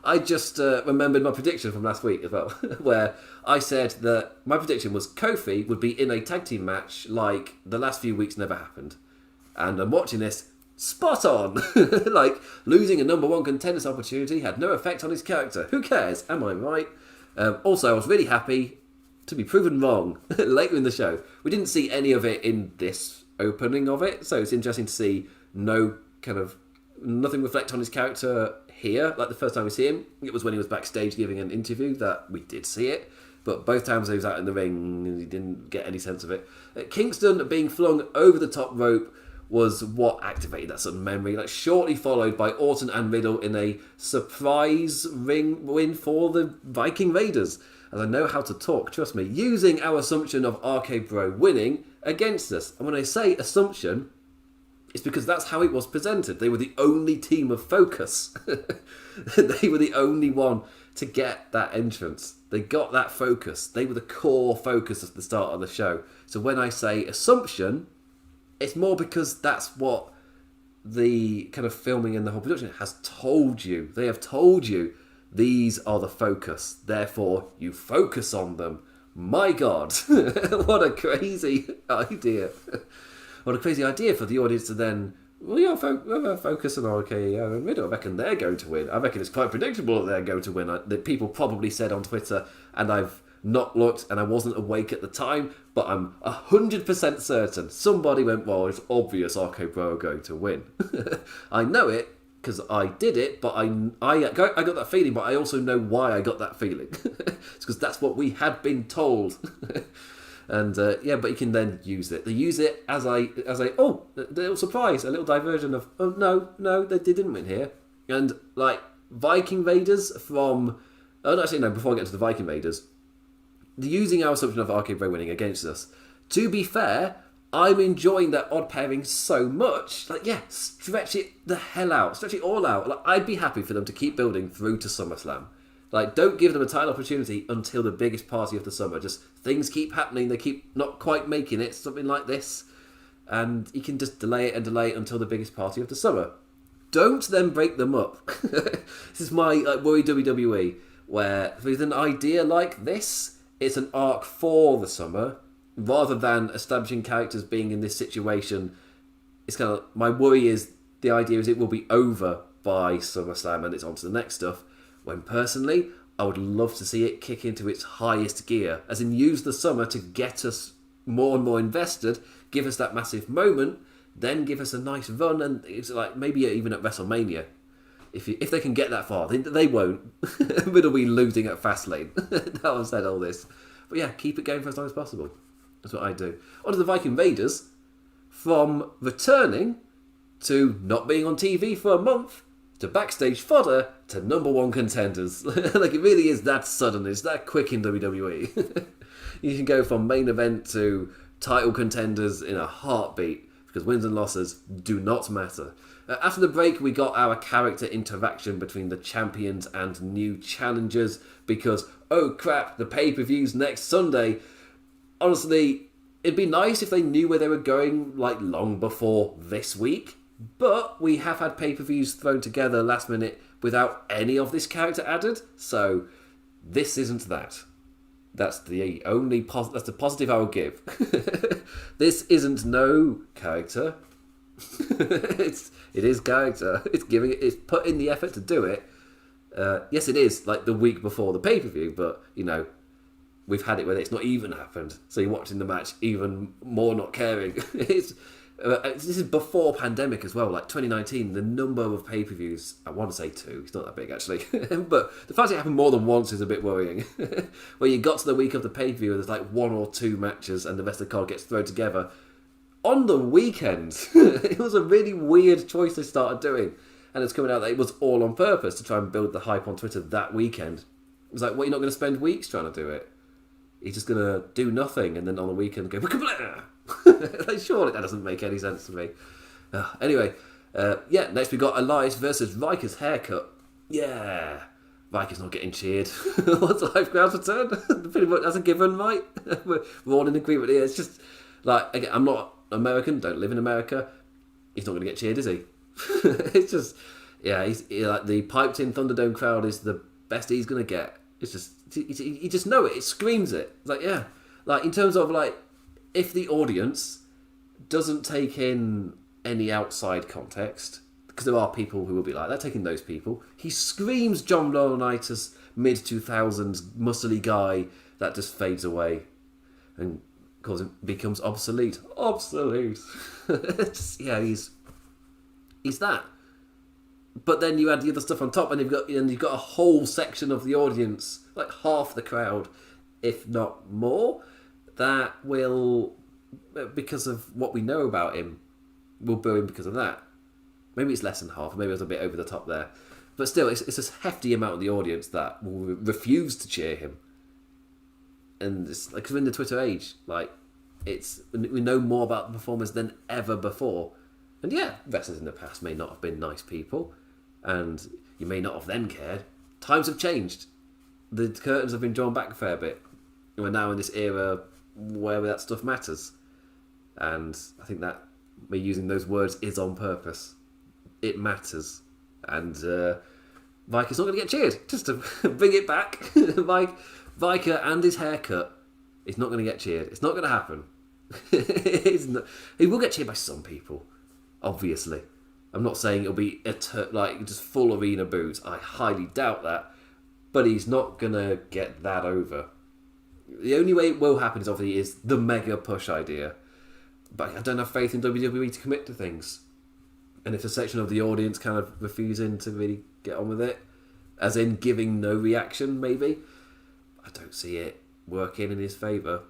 I just remembered my prediction from last week as well, where I said that my prediction was Kofi would be in a tag team match like the last few weeks never happened. And I'm watching this, spot on! Like, losing a number one contenders opportunity had no effect on his character. Who cares? Am I right? Also, I was really happy to be proven wrong later in the show. We didn't see any of it in this opening of it, so it's interesting to see nothing reflect on his character here. Like the first time we see him, it was when he was backstage giving an interview that we did see it. But both times he was out in the ring, he didn't get any sense of it. Kingston being flung over the top rope was what activated that sudden memory, like shortly followed by Orton and Riddle in a surprise ring win for the Viking Raiders. As I know how to talk, trust me, using our assumption of RK Bro winning against us. And when I say assumption, it's because that's how it was presented. They were the only team of focus. They were the only one to get that entrance. They got that focus. They were the core focus at the start of the show. So when I say assumption, it's more because that's what the kind of filming and the whole production has told you. They have told you these are the focus. Therefore, you focus on them. My God, what a crazy idea. What a crazy idea for the audience to then, focus on RK and Riddle. I reckon they're going to win. I reckon it's quite predictable that they're going to win. That people probably said on Twitter, and I've not looked and I wasn't awake at the time, but I'm 100% certain somebody went, well, it's obvious RK Bro are going to win. I know it because I did it, but I got that feeling, but I also know why I got that feeling. It's because that's what we had been told. And but you can then use it. They use it as a little surprise, a little diversion of, oh no, they didn't win here. And like Viking Raiders before I get to the Viking Raiders, using our assumption of RK Bro winning against us. To be fair, I'm enjoying that odd pairing so much. Like, yeah, stretch it the hell out. Stretch it all out. Like, I'd be happy for them to keep building through to SummerSlam. Like, don't give them a title opportunity until the biggest party of the summer. Just things keep happening. They keep not quite making it. Something like this. And you can just delay it until the biggest party of the summer. Don't then break them up. This is my worry WWE, where with an idea like this, it's an arc for the summer, rather than establishing characters being in this situation. It's kind of, my worry is, the idea is it will be over by SummerSlam and it's on to the next stuff. When personally, I would love to see it kick into its highest gear, as in use the summer to get us more and more invested, give us that massive moment, then give us a nice run, and it's like maybe even at WrestleMania. If they can get that far, they won't. Riddle be losing at Fastlane. That one said all this. But yeah, keep it going for as long as possible. That's what I do. On to the Viking Raiders. From returning to not being on TV for a month, to backstage fodder, to number one contenders. Like, it really is that sudden. It's that quick in WWE. You can go from main event to title contenders in a heartbeat, because wins and losses do not matter. After the break, we got our character interaction between the champions and new challengers, because, oh crap, the pay-per-view's next Sunday. Honestly, it'd be nice if they knew where they were going, like, long before this week. But we have had pay-per-views thrown together last minute without any of this character added, so this isn't that. That's the only that's the positive I will give. This isn't no character. It is character. It's put in the effort to do it. Yes, it is like the week before the pay-per-view, but we've had it where it's not even happened. So you're watching the match even more not caring. This is before pandemic as well, like 2019, the number of pay-per-views, I want to say 2, it's not that big actually, but the fact it happened more than once is a bit worrying. Where you got to the week of the pay-per-view, there's like 1 or 2 matches and the rest of the card gets thrown together on the weekend. It was a really weird choice they started doing, and it's coming out that it was all on purpose to try and build the hype on Twitter that weekend. It was like, well, you're not going to spend weeks trying to do it. You're just going to do nothing and then on the weekend go, like, surely that doesn't make any sense to me. Anyway, next we got Elias versus Riker's haircut. Yeah, Riker's not getting cheered. What's the live crowd return? Pretty much that's a given, right? We're all in agreement here. It's just, like, again, I'm not American, don't live in America. He's not going to get cheered, is he? It's just, he's like the piped-in Thunderdome crowd is the best he's going to get. It's just, you just know it. It screams it. It's like, yeah. Like, in terms of, like, if the audience doesn't take in any outside context, because there are people who will be like, they're taking those people. He screams John Laurinaitis, mid-2000s, muscly guy that just fades away and becomes obsolete. Obsolete. He's that. But then you add the other stuff on top, and you've got a whole section of the audience, like half the crowd, if not more, that will, because of what we know about him, will boo him because of that. Maybe it's less than half, maybe it was a bit over the top there. But still, it's a hefty amount of the audience that will refuse to cheer him. And it's like, because we're in the Twitter age, like, we know more about the performers than ever before. And yeah, wrestlers in the past may not have been nice people, and you may not have then cared. Times have changed. The curtains have been drawn back a fair bit. We're now in this era where that stuff matters. And I think that me using those words is on purpose. It matters. And Viker's not going to get cheered. Just to bring it back, Viker and his haircut is not going to get cheered. It's not going to happen. He will get cheered by some people, obviously. I'm not saying it'll be like just full arena boos. I highly doubt that. But he's not going to get that over. The only way it will happen is the mega push idea. But I don't have faith in WWE to commit to things. And if a section of the audience kind of refusing to really get on with it, as in giving no reaction, maybe, I don't see it working in his favour,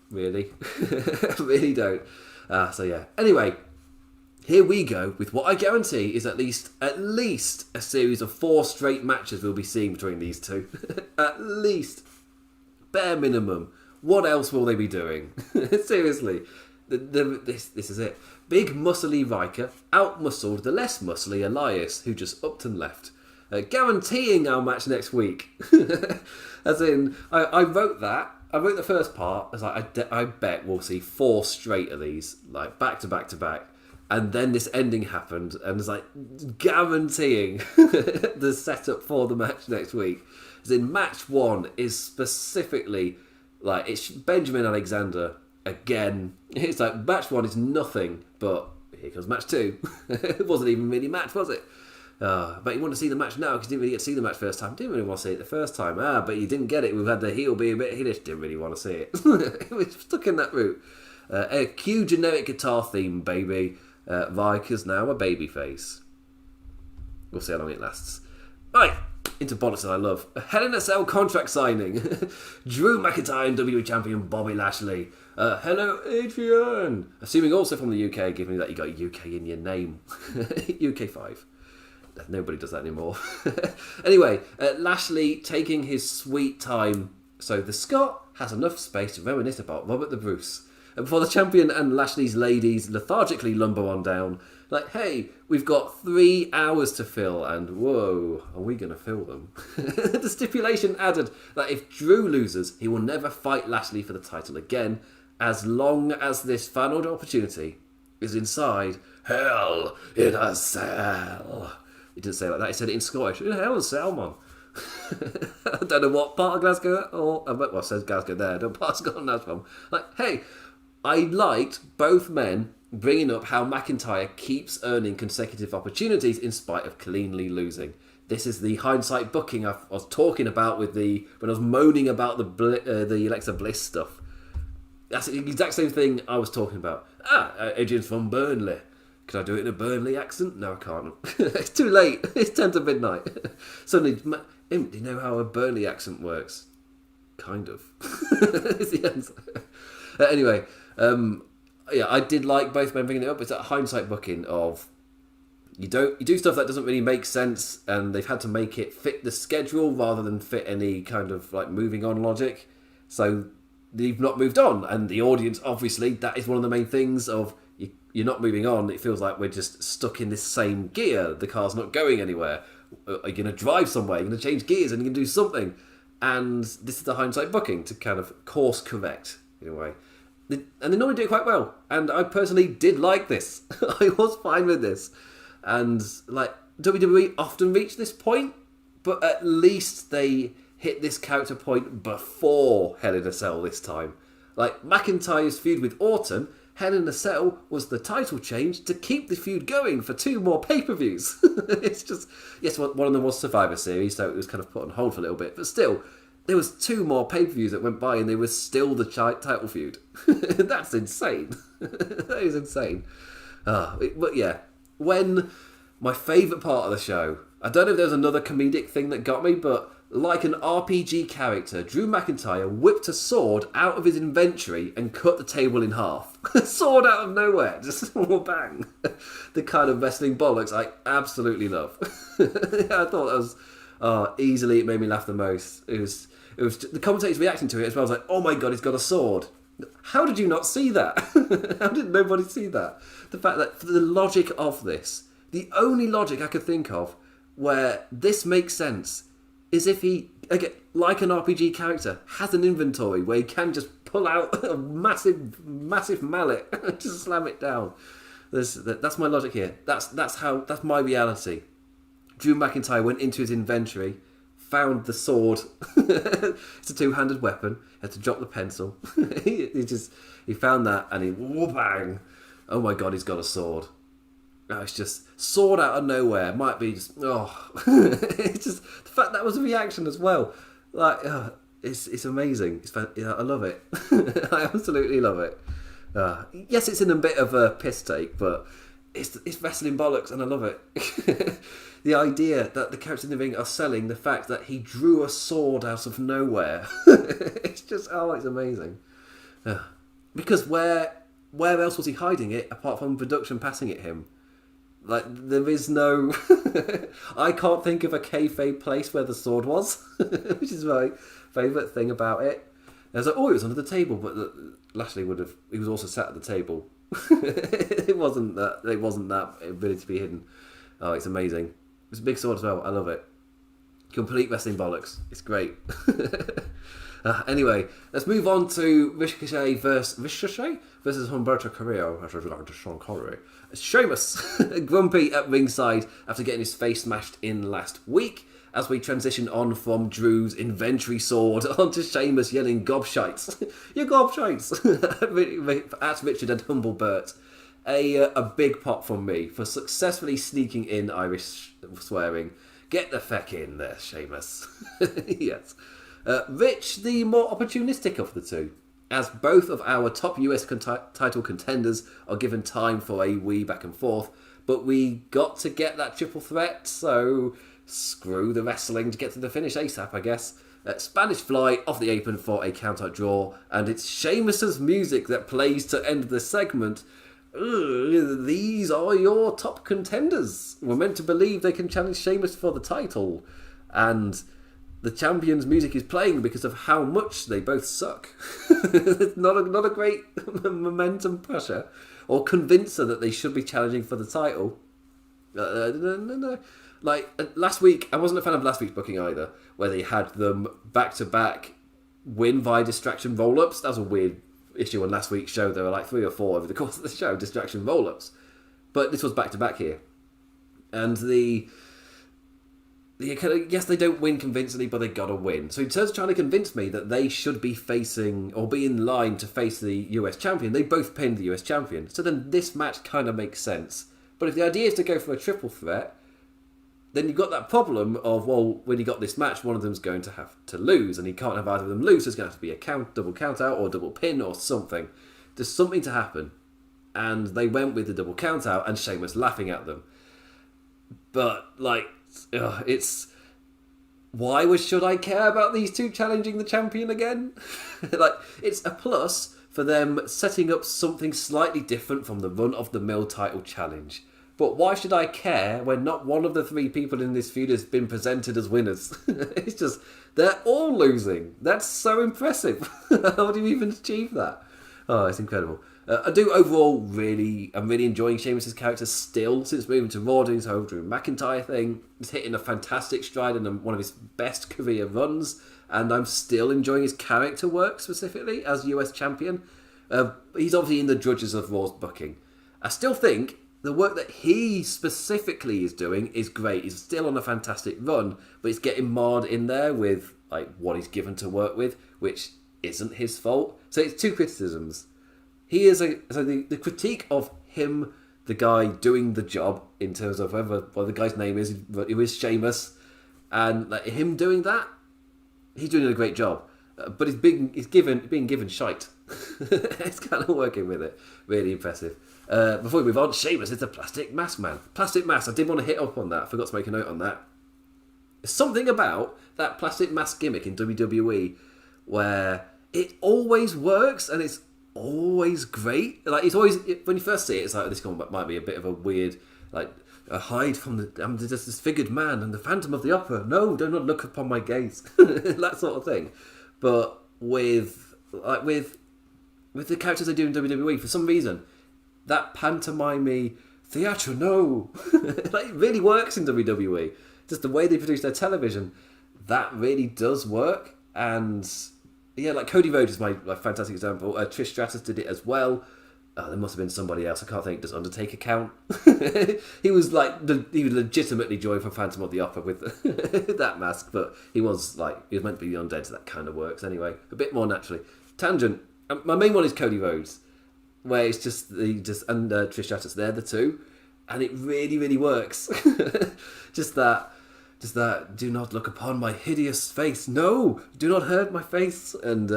really. I really don't. Anyway, here we go with what I guarantee is at least a series of 4 straight matches we'll be seeing between these two. At least. Bare minimum. What else will they be doing? Seriously. This is it. Big muscly Riker out-muscled the less muscly Elias, who just upped and left. Guaranteeing our match next week. As in, I wrote that. I wrote the first part. I was like, I bet we'll see 4 straight of these, like back to back to back. And then this ending happened, and it's like guaranteeing the setup for the match next week. As in, match 1 is specifically like it's Benjamin Alexander again. It's like match 1 is nothing, but here comes match 2. It wasn't even really match, was it? But you want to see the match now because you didn't really get to see the match first time. Didn't really want to see it the first time. But you didn't get it. We've had the heel be a bit heelish. Didn't really want to see it. We're stuck in that route. A cue generic guitar theme, baby. Riker's now a babyface. We'll see how long it lasts. Right, into bollocks that I love. A Hell in a Cell contract signing. Drew McIntyre and WWE Champion Bobby Lashley. Hello, Adrian. Assuming also from the UK, given that you got UK in your name. UK 5. Nobody does that anymore. Anyway, Lashley taking his sweet time so the Scot has enough space to reminisce about Robert the Bruce. And before the champion and Lashley's ladies lethargically lumber on down, like, hey, we've got 3 hours to fill, and whoa, are we going to fill them? The stipulation added that if Drew loses, he will never fight Lashley for the title again, as long as this final opportunity is inside Hell in a Cell. He didn't say it like that, he said it in Scottish. Hell in a Cell, man. I don't know what part of Glasgow, well, it says Glasgow there, I don't know what part of Scotland that's from. Like, hey, I liked both men bringing up how McIntyre keeps earning consecutive opportunities in spite of cleanly losing. This is the hindsight booking I was talking about when I was moaning about the Alexa Bliss stuff. That's the exact same thing I was talking about. Adrian's from Burnley. Can I do it in a Burnley accent? No, I can't. It's too late. It's 10 to midnight. Suddenly, do you know how a Burnley accent works? Kind of. Is the answer. Anyway, I did like both men bringing it up. It's that hindsight booking of you do stuff that doesn't really make sense, and they've had to make it fit the schedule rather than fit any kind of like moving on logic. So they've not moved on, and the audience, obviously, that is one of the main things of you're not moving on. It feels like we're just stuck in this same gear. The car's not going anywhere. Are you going to drive somewhere? You're going to change gears and you're going to do something. And this is the hindsight booking to kind of course correct in a way. And they normally do it quite well. And I personally did like this. I was fine with this. And like WWE often reach this point, but at least they hit this character point before Hell in a Cell this time. Like McIntyre's feud with Orton, Hell in a Cell was the title change to keep the feud going for 2 more pay-per-views. It's just, yes, one of them was Survivor Series, so it was kind of put on hold for a little bit, but still, there was 2 more pay-per-views that went by and they were still the title feud. That's insane. That is insane. But yeah, when my favourite part of the show, I don't know if there was another comedic thing that got me, but like an RPG character, Drew McIntyre whipped a sword out of his inventory and cut the table in half. Sword out of nowhere, just bang. The kind of wrestling bollocks I absolutely love. I thought that was easily, it made me laugh the most. It was the commentators reacting to it as well. I was like, oh my god, he's got a sword. How did you not see that? How did nobody see that? The fact that the logic of this, the only logic I could think of where this makes sense is if he, again, like an RPG character, has an inventory where he can just pull out a massive mallet and just slam it down. That's my logic here. That's my reality. Drew McIntyre went into his inventory, found the sword. It's a 2-handed weapon. He had to drop the pencil. he found that and he bang. Oh my god, he's got a sword. No, it's just sword out of nowhere. Might be just it's just the fact that was a reaction as well. Like it's amazing. I love it. I absolutely love it. Yes, it's in a bit of a piss take, but it's wrestling bollocks, and I love it. The idea that the characters in the ring are selling the fact that he drew a sword out of nowhere. It's just it's amazing. Because where else was he hiding it apart from production passing it him? Like, there is no... I can't think of a kayfabe place where the sword was, which is my favourite thing about it. I was like, it was under the table, but Lashley he was also sat at the table. It wasn't that ability to be hidden. Oh, it's amazing. It's a big sword as well. I love it. Complete wrestling bollocks. It's great. Anyway, let's move on to Ricochet versus Humberto Carrillo. Sheamus, grumpy at ringside after getting his face smashed in last week, as we transition on from Drew's inventory sword onto Sheamus yelling gobshites. You gobshites! At Richard and Humblebert. A big pop from me for successfully sneaking in Irish swearing. Get the feck in there, Sheamus. Yes. Rich, the more opportunistic of the two, as both of our top US title contenders are given time for a wee back and forth, but we got to get that triple threat, so screw the wrestling to get to the finish ASAP, I guess. Spanish Fly off the apron for a count-out draw, and it's Sheamus's music that plays to end the segment. These are your top contenders. We're meant to believe they can challenge Sheamus for the title, and the champion's music is playing because of how much they both suck. It's not a great momentum pusher or convincer that they should be challenging for the title. No. Like, last week, I wasn't a fan of last week's booking either, where they had them back-to-back win via distraction roll-ups. That was a weird issue on last week's show. There were like 3 or 4 over the course of the show, distraction roll-ups. But this was back-to-back here. And yes, they don't win convincingly, but they gotta win. So in terms of trying to convince me that they should be facing or be in line to face the US champion, they both pinned the US champion. So then this match kind of makes sense. But if the idea is to go for a triple threat, then you've got that problem of, well, when you got this match, one of them's going to have to lose, and he can't have either of them lose. There's going to have to be a double count out or double pin or something. There's something to happen. And they went with the double count out, and Sheamus laughing at them. But, it's... Why should I care about these two challenging the champion again? It's a plus for them setting up something slightly different from the run-of-the-mill title challenge. But why should I care when not one of the three people in this feud has been presented as winners? It's just, they're all losing. That's so impressive. How do you even achieve that? Oh, it's incredible. I do overall I'm really enjoying Sheamus' character still since moving to Raw, doing his whole Drew McIntyre thing. He's hitting a fantastic stride and one of his best career runs, and I'm still enjoying his character work specifically as US champion. He's obviously in the drudges of Raw's booking. I still think the work that he specifically is doing is great. He's still on a fantastic run, but he's getting marred in there with what he's given to work with, which isn't his fault. So it's two criticisms. He is the critique of him, the guy doing the job, in terms of what the guy's name is. It was Sheamus, and him doing that, he's doing a great job. But he's being given shite. It's kind of working with it. Really impressive. Before we move on, Sheamus is a plastic mask man. Plastic mask, I did want to hit up on that. I forgot to make a note on that. There's something about that plastic mask gimmick in WWE where it always works and it's always great. It's always, when you first see it, it's like, this might be a bit of a weird, a hide from I'm just this figured man and the Phantom of the Opera. No, do not look upon my gaze. That sort of thing. But with the characters they do in WWE, for some reason, that pantomime theatre, no, it really works in WWE. Just the way they produce their television, that really does work. And yeah, Cody Rhodes is my fantastic example. Trish Stratus did it as well. There must have been somebody else. I can't think. Does Undertaker count? He was he was legitimately joined for Phantom of the Opera with that mask, but he was meant to be the undead, so that kind of works anyway. A bit more naturally. Tangent. My main one is Cody Rhodes, where it's just and Trish Stratus. They're the two, and it really, really works. Just that. Do not look upon my hideous face. No, do not hurt my face. And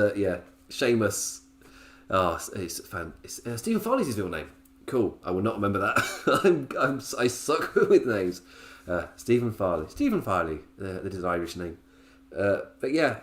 Sheamus. Oh, it's Stephen Farley's his real name. Cool. I will not remember that. I suck with names. Stephen Farley. That is an Irish name. But yeah,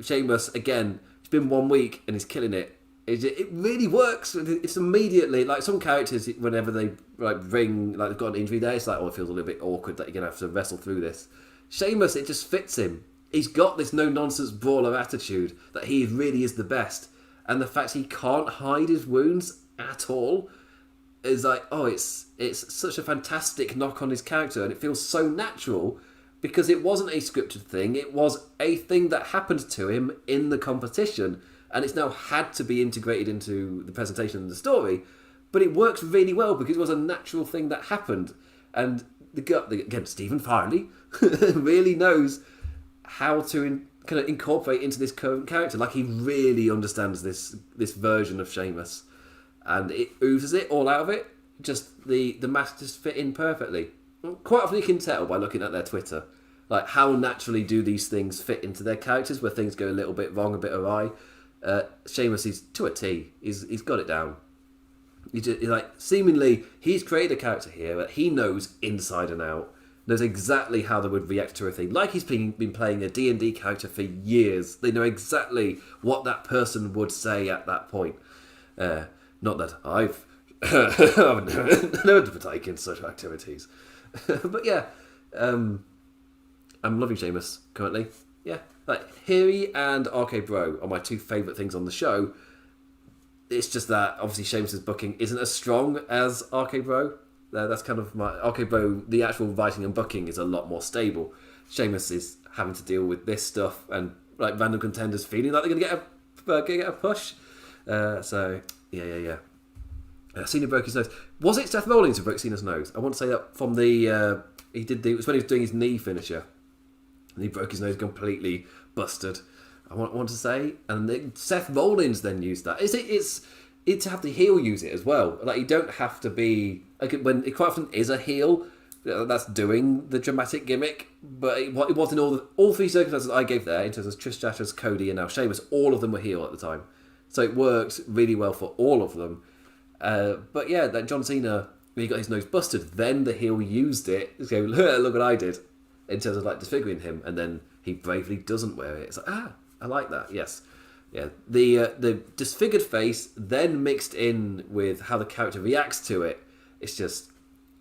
Sheamus again. It's been 1 week and he's killing it. It really works. It's immediately some characters whenever they ring they've got an injury there. It's it feels a little bit awkward that you're gonna have to wrestle through this. Sheamus, it just fits him. He's got this no nonsense brawler attitude that he really is the best. And the fact he can't hide his wounds at all is it's such a fantastic knock on his character, and it feels so natural because it wasn't a scripted thing. It was a thing that happened to him in the competition, and it's now had to be integrated into the presentation and the story. But it works really well because it was a natural thing that happened. And again, Stephen Farley really knows how to kind of incorporate into this current character. He really understands this version of Sheamus, and it oozes it all out of it. Just the mask just fit in perfectly. Quite often you can tell by looking at their Twitter, how naturally do these things fit into their characters where things go a little bit wrong, a bit awry. Sheamus is to a T. He's got it down. Seemingly he's created a character here that he knows inside and out. Knows exactly how they would react to a thing. He's been playing a D&D character for years. They know exactly what that person would say at that point. Not that I've never partaken in such activities. But yeah, I'm loving Sheamus currently. Yeah, Hiri and RK Bro are my two favourite things on the show. It's just that obviously Sheamus' booking isn't as strong as RK Bro. That's kind of my RK Bro. The actual writing and booking is a lot more stable. Sheamus is having to deal with this stuff and random contenders feeling like they're going to get a push. So yeah. Cena broke his nose. Was it Seth Rollins who broke Cena's nose? I want to say that from the it was when he was doing his knee finisher, and he broke his nose completely busted. I want to say, and Seth Rollins then used that. It's to have the heel use it as well. Like, you don't have to be like, when it quite often is a heel that's doing the dramatic gimmick, but it was in all three circumstances I gave there, in terms of Trish Stratus, Cody, and now Sheamus. All of them were heel at the time, so it worked really well for all of them. But yeah, that John Cena, when he got his nose busted, then the heel used it. So look what I did, in terms of like disfiguring him, and then he bravely doesn't wear it. It's like, I like that. Yes, yeah. The disfigured face then mixed in with how the character reacts to it. It's just,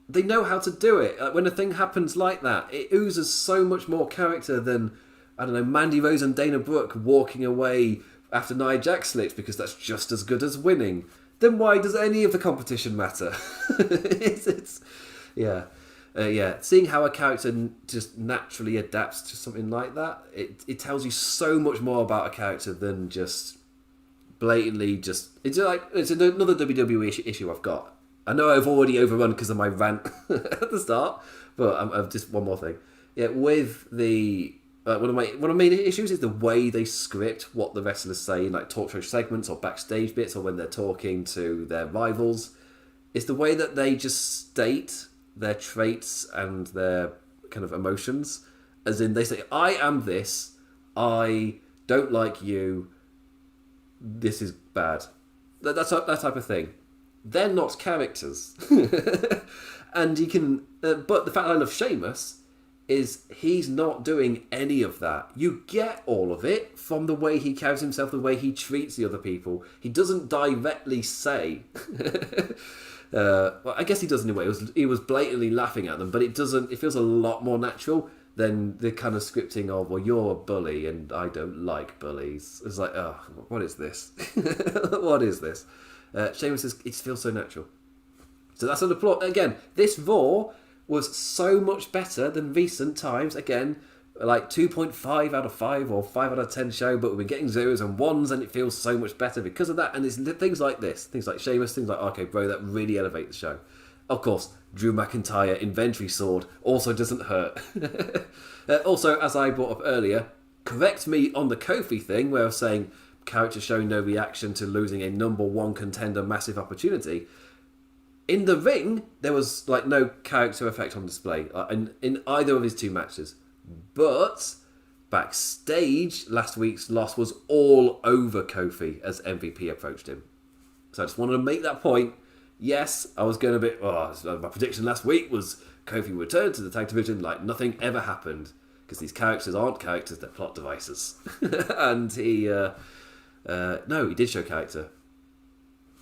they know how to do it. Like, when a thing happens like that, it oozes so much more character than, I don't know, Mandy Rose and Dana Brooke walking away after Nia Jax slips, because that's just as good as winning. Then why does any of the competition matter? Seeing how a character just naturally adapts to something like that, it tells you so much more about a character than just blatantly just... It's another WWE issue I've got. I know I've already overrun because of my rant at the start, but I've just one more thing. Yeah, with the... one of my main issues is the way they script what the wrestlers say in like talk show segments or backstage bits, or when they're talking to their rivals. It's the way that they just state their traits and their kind of emotions, as in they say, I am this, I don't like you, this is bad. That type of thing. They're not characters. And you can... but the fact I love Sheamus is he's not doing any of that. You get all of it from the way he carries himself, the way he treats the other people. He doesn't directly say... well, I guess he does in a way. He was blatantly laughing at them, but it doesn't. It feels a lot more natural than the kind of scripting of, well, you're a bully and I don't like bullies. It's like, oh, what is this? What is this? Sheamus says it feels so natural. So that's an applaud. Again, this Raw was so much better than recent times. Again, like 2.5 out of 5 or 5 out of 10 show, but we've been getting 0s and 1s, and it feels so much better because of that. And it's things like this, things like Sheamus, things like, okay, bro, that really elevate the show. Of course, Drew McIntyre inventory sword also doesn't hurt. Also, as I brought up earlier, correct me on the Kofi thing, where I was saying character showing no reaction to losing a number one contender massive opportunity. In the ring, there was like no character effect on display in either of his two matches. But backstage, last week's loss was all over Kofi as MVP approached him. So I just wanted to make that point. Yes, I was going a bit... my prediction last week was Kofi would return to the tag division like nothing ever happened. Because these characters aren't characters, they're plot devices. And he... no, he did show character.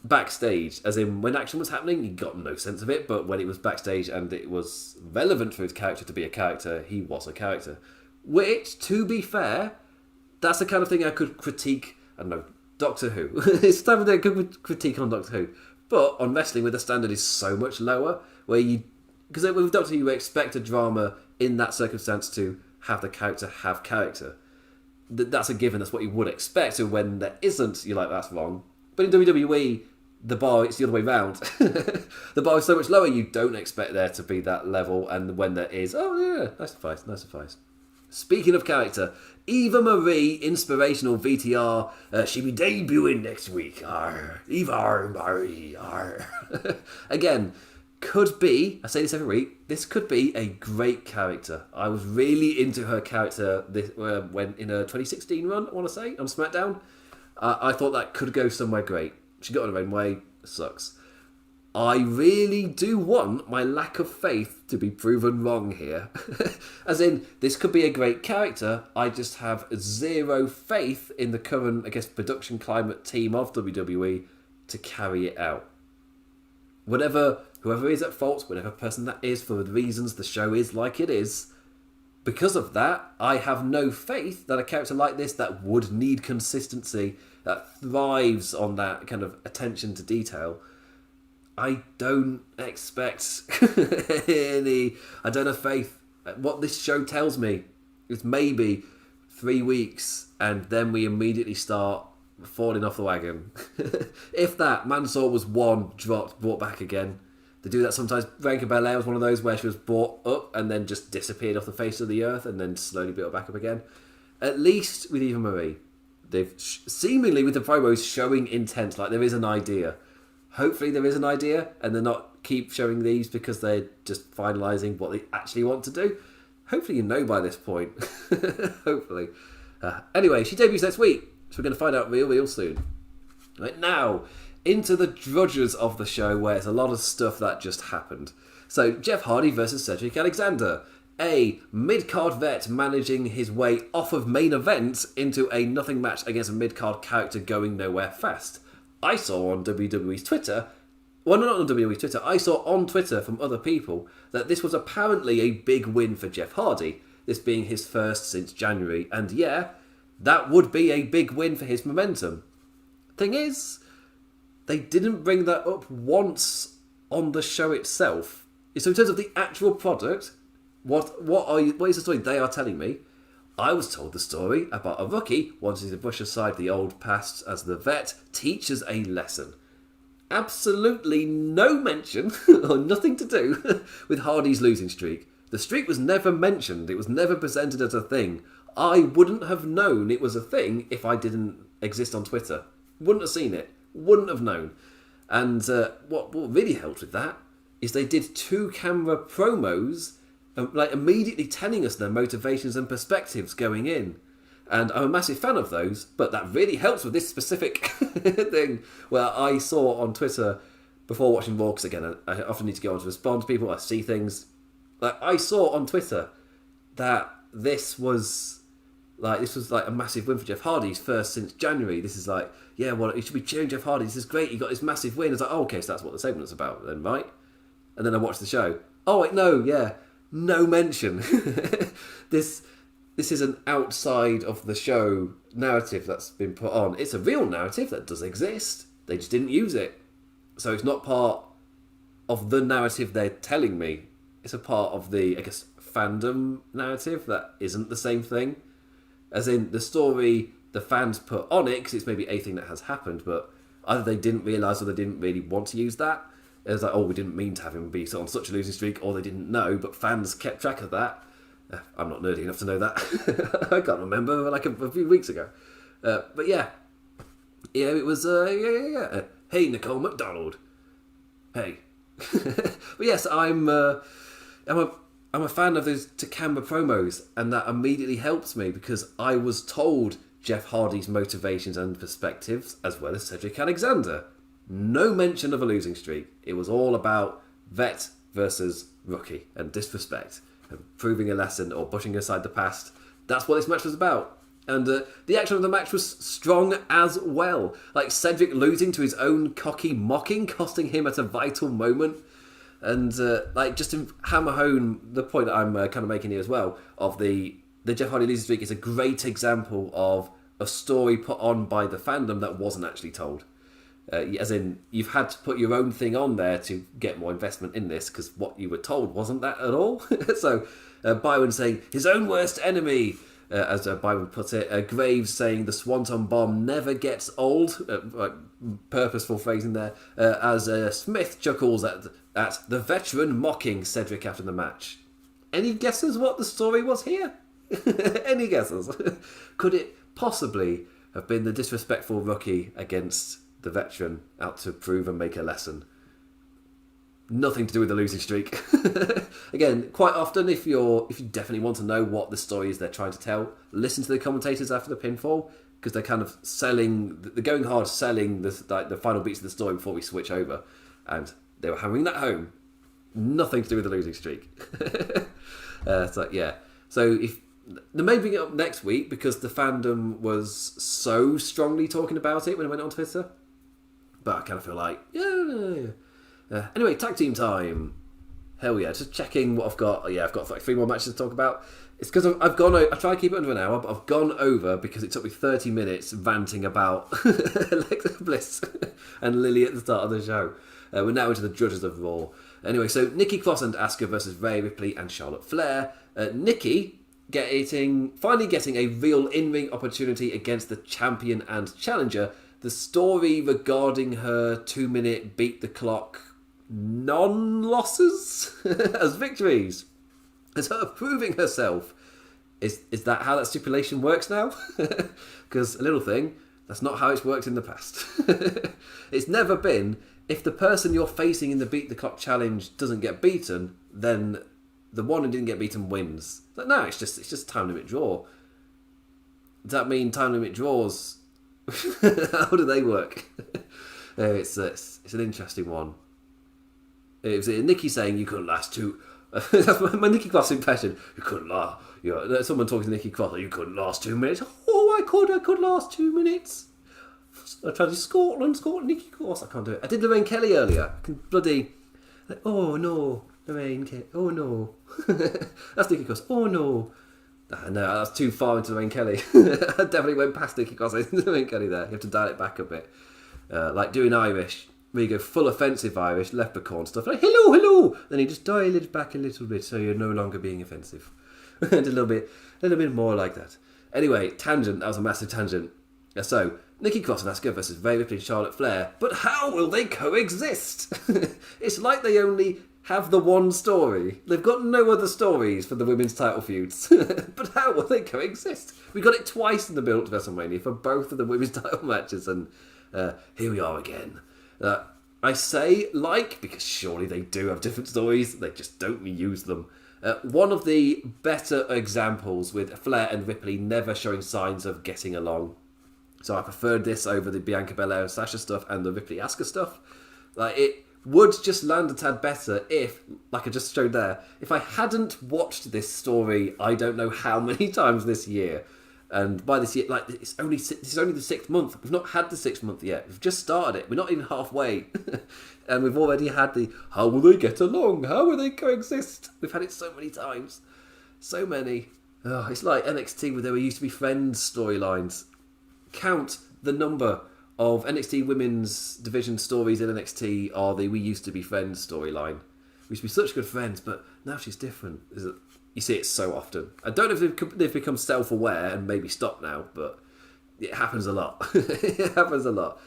Backstage, as in when action was happening, he got no sense of it, but when it was backstage and it was relevant for his character to be a character, he was a character. Which, to be fair, that's the kind of thing I could critique, I don't know, Doctor Who. It's the type of thing I could critique on Doctor Who. But on wrestling, where the standard is so much lower, where you... Because with Doctor Who, you expect a drama in that circumstance to have the character have character. That's a given, that's what you would expect, so when there isn't, you're like, that's wrong. But in WWE... the bar, it's the other way round. The bar is so much lower, you don't expect there to be that level, and when there is, oh yeah, nice suffice. Speaking of character, Eva Marie, inspirational VTR, she'll be debuting next week. Eva Marie. Again, could be, I say this every week, this could be a great character. I was really into her character when in a 2016 run, I want to say, on SmackDown. I thought that could go somewhere great. She got her own way. Sucks. I really do want my lack of faith to be proven wrong here. As in, this could be a great character. I just have zero faith in the current, I guess, production climate team of WWE to carry it out. Whoever is at fault, whatever person that is, for the reasons the show is like it is, because of that, I have no faith that a character like this that would need consistency, that thrives on that kind of attention to detail, I don't expect I don't have faith. What this show tells me is maybe 3 weeks and then we immediately start falling off the wagon. If that, Mansoor was one, dropped, brought back again. They do that sometimes. Bianca Belair was one of those where she was brought up and then just disappeared off the face of the earth and then slowly built back up again. At least with Eva Marie, they've seemingly with the promos showing intent, like there is an idea. Hopefully there is an idea and they're not keep showing these because they're just finalising what they actually want to do. Hopefully you know by this point. Hopefully. Anyway, she debuts next week, so we're going to find out real soon. Right now, into the drudges of the show where it's a lot of stuff that just happened. So, Jeff Hardy versus Cedric Alexander. A mid-card vet managing his way off of main event into a nothing match against a mid-card character going nowhere fast. I saw on WWE's Twitter, well, not on WWE's Twitter, I saw on Twitter from other people that this was apparently a big win for Jeff Hardy, this being his first since January, and yeah, that would be a big win for his momentum. Thing is, they didn't bring that up once on the show itself. So in terms of the actual product, what is the story they are telling me? I was told the story about a rookie wanting to brush aside the old past as the vet teaches a lesson. Absolutely no mention, or nothing to do, with Hardy's losing streak. The streak was never mentioned. It was never presented as a thing. I wouldn't have known it was a thing if I didn't exist on Twitter. Wouldn't have seen it. Wouldn't have known. And what really helped with that is they did 2 camera promos, like immediately telling us their motivations and perspectives going in. And I'm a massive fan of those, but that really helps with this specific thing where I saw on Twitter before watching Raw, because again, I often need to go on to respond to people, I see things. Like I saw on Twitter that this was like a massive win for Jeff Hardy's first since January. This is like, yeah, well, you should be cheering Jeff Hardy. This is great. He got this massive win. It's like, oh, okay, so that's what the segment's about then, right? And then I watched the show. Oh, wait, no, yeah, no mention. This is an outside of the show narrative that's been put on. It's a real narrative that does exist. They just didn't use it. So it's not part of the narrative they're telling me. It's a part of the, I guess, fandom narrative that isn't the same thing. As in, the story the fans put on it, because it's maybe a thing that has happened, but either they didn't realise or they didn't really want to use that. It was like, oh, we didn't mean to have him be on such a losing streak, or they didn't know, but fans kept track of that. I'm not nerdy enough to know that. I can't remember, like a few weeks ago. But yeah, it was, hey, Nicole McDonald. Hey. But yes, I'm a fan of those to-camera promos, and that immediately helps me because I was told Jeff Hardy's motivations and perspectives, as well as Cedric Alexander. No mention of a losing streak. It was all about vet versus rookie and disrespect and proving a lesson or pushing aside the past. That's what this match was about. And the action of the match was strong as well. Like Cedric losing to his own cocky mocking, costing him at a vital moment. And like just to hammer home the point that I'm kind of making here as well, of the Jeff Hardy losing streak is a great example of a story put on by the fandom that wasn't actually told. As in, you've had to put your own thing on there to get more investment in this, because what you were told wasn't that at all. So Byron saying, his own worst enemy, as Byron put it. Graves saying, the Swanton Bomb never gets old. Purposeful phrasing there. As Smith chuckles at the veteran mocking Cedric after the match. Any guesses what the story was here? Any guesses? Could it possibly have been the disrespectful rookie against the veteran out to prove and make a lesson? Nothing to do with the losing streak. Again, quite often, if you definitely want to know what the story is they're trying to tell, listen to the commentators after the pinfall, because they're kind of they're going hard selling the final beats of the story before we switch over, and they were hammering that home. Nothing to do with the losing streak. So yeah, so if they may bring it up next week because the fandom was so strongly talking about it when it went on Twitter. But I kind of feel like, yeah. Anyway, tag team time. Hell yeah, just checking what I've got. Yeah, I've got like 3 more matches to talk about. It's because I've gone over, I try to keep it under an hour, but I've gone over because it took me 30 minutes ranting about Alexa Bliss and Lily at the start of the show. We're now into the judges of Raw. Anyway, so Nikki Cross and Asuka versus Rhea Ripley and Charlotte Flair. Nikki finally getting a real in-ring opportunity against the champion and challenger. The story regarding her 2-minute beat the clock non-losses as victories, as her proving herself. Is that how that stipulation works now? Because a little thing, that's not how it's worked in the past. It's never been, if the person you're facing in the beat the clock challenge doesn't get beaten, then the one who didn't get beaten wins. But no, it's just time limit draw. Does that mean time limit draws? How do they work? It's an interesting one. It was Nikki saying you couldn't last two. That's my Nikki Cross impression. You couldn't last. Someone talking to Nikki Cross. You couldn't last 2 minutes. Oh, I could last 2 minutes. I tried to Scotland, Nikki Cross. I can't do it. I did Lorraine Kelly earlier. I can bloody. Oh no, Lorraine Kelly. Oh no. That's Nikki Cross. Oh no. No, that's too far into Lorraine Kelly. I definitely went past Nikki Cross into Lorraine Kelly there. You have to dial it back a bit. Like doing Irish, where you go full offensive Irish, leprechaun stuff. Like, hello. Then you just dial it back a little bit so you're no longer being offensive. A little bit more like that. Anyway, tangent. That was a massive tangent. So, Nikki Cross and Asuka versus Rhea Ripley and Charlotte Flair. But how will they coexist? It's like they only have the one story. They've got no other stories for the women's title feuds. But how will they coexist? We got it twice in the build to WrestleMania for both of the women's title matches, and here we are again. I say because surely they do have different stories. They just don't use them. One of the better examples with Flair and Ripley never showing signs of getting along. So I preferred this over the Bianca Belair and Sasha stuff and the Ripley Asuka stuff. It would just land a tad better if, like I just showed there, if I hadn't watched this story I don't know how many times this year. And by this year, this is only the 6th month. We've not had the 6th month yet. We've just started it. We're not even halfway. And we've already had the, how will they get along? How will they coexist? We've had it so many times. So many. Oh, it's like NXT where there used to be friends storylines. Count the number of NXT women's division stories in NXT are the we used to be friends storyline. We used to be such good friends, but now she's different. You see it so often. I don't know if they've become self-aware and maybe stop now, but it happens a lot. It happens a lot.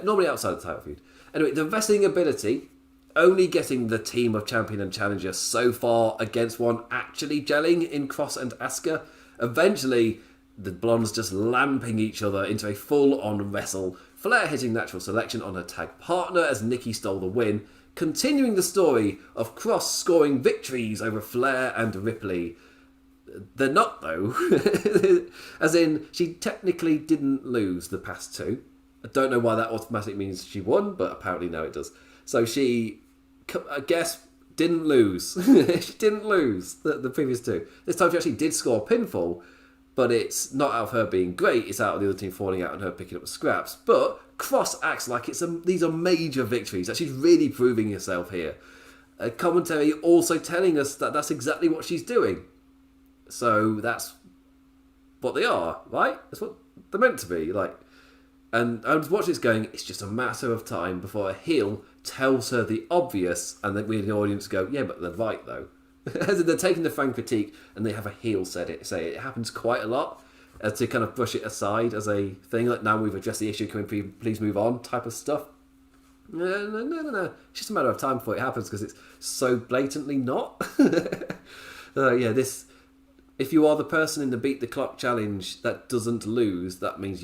Normally outside of the title feud. Anyway, the wrestling ability, only getting the team of champion and challenger so far against one actually gelling in Cross and Asuka. Eventually, the blondes just lamping each other into a full-on wrestle. Flair hitting natural selection on her tag partner as Nikki stole the win. Continuing the story of Cross scoring victories over Flair and Ripley. They're not, though. As in, she technically didn't lose the past two. I don't know why that automatically means she won, but apparently now it does. So she, I guess, didn't lose. She didn't lose the previous two. This time she actually did score a pinfall, but it's not out of her being great, it's out of the other team falling out and her picking up the scraps. But Cross acts like these are major victories, that she's really proving herself here. A commentary also telling us that that's exactly what she's doing. So that's what they are, right? That's what they're meant to be. And I was watching this going, it's just a matter of time before a heel tells her the obvious, and then we in the audience go, yeah, but they're right though. As in they're taking the fan critique and they have a heel say it happens quite a lot, to kind of brush it aside as a thing, like now we've addressed the issue, can we please move on type of stuff. No. It's just a matter of time before it happens because it's so blatantly not. If you are the person in the beat the clock challenge that doesn't lose, that means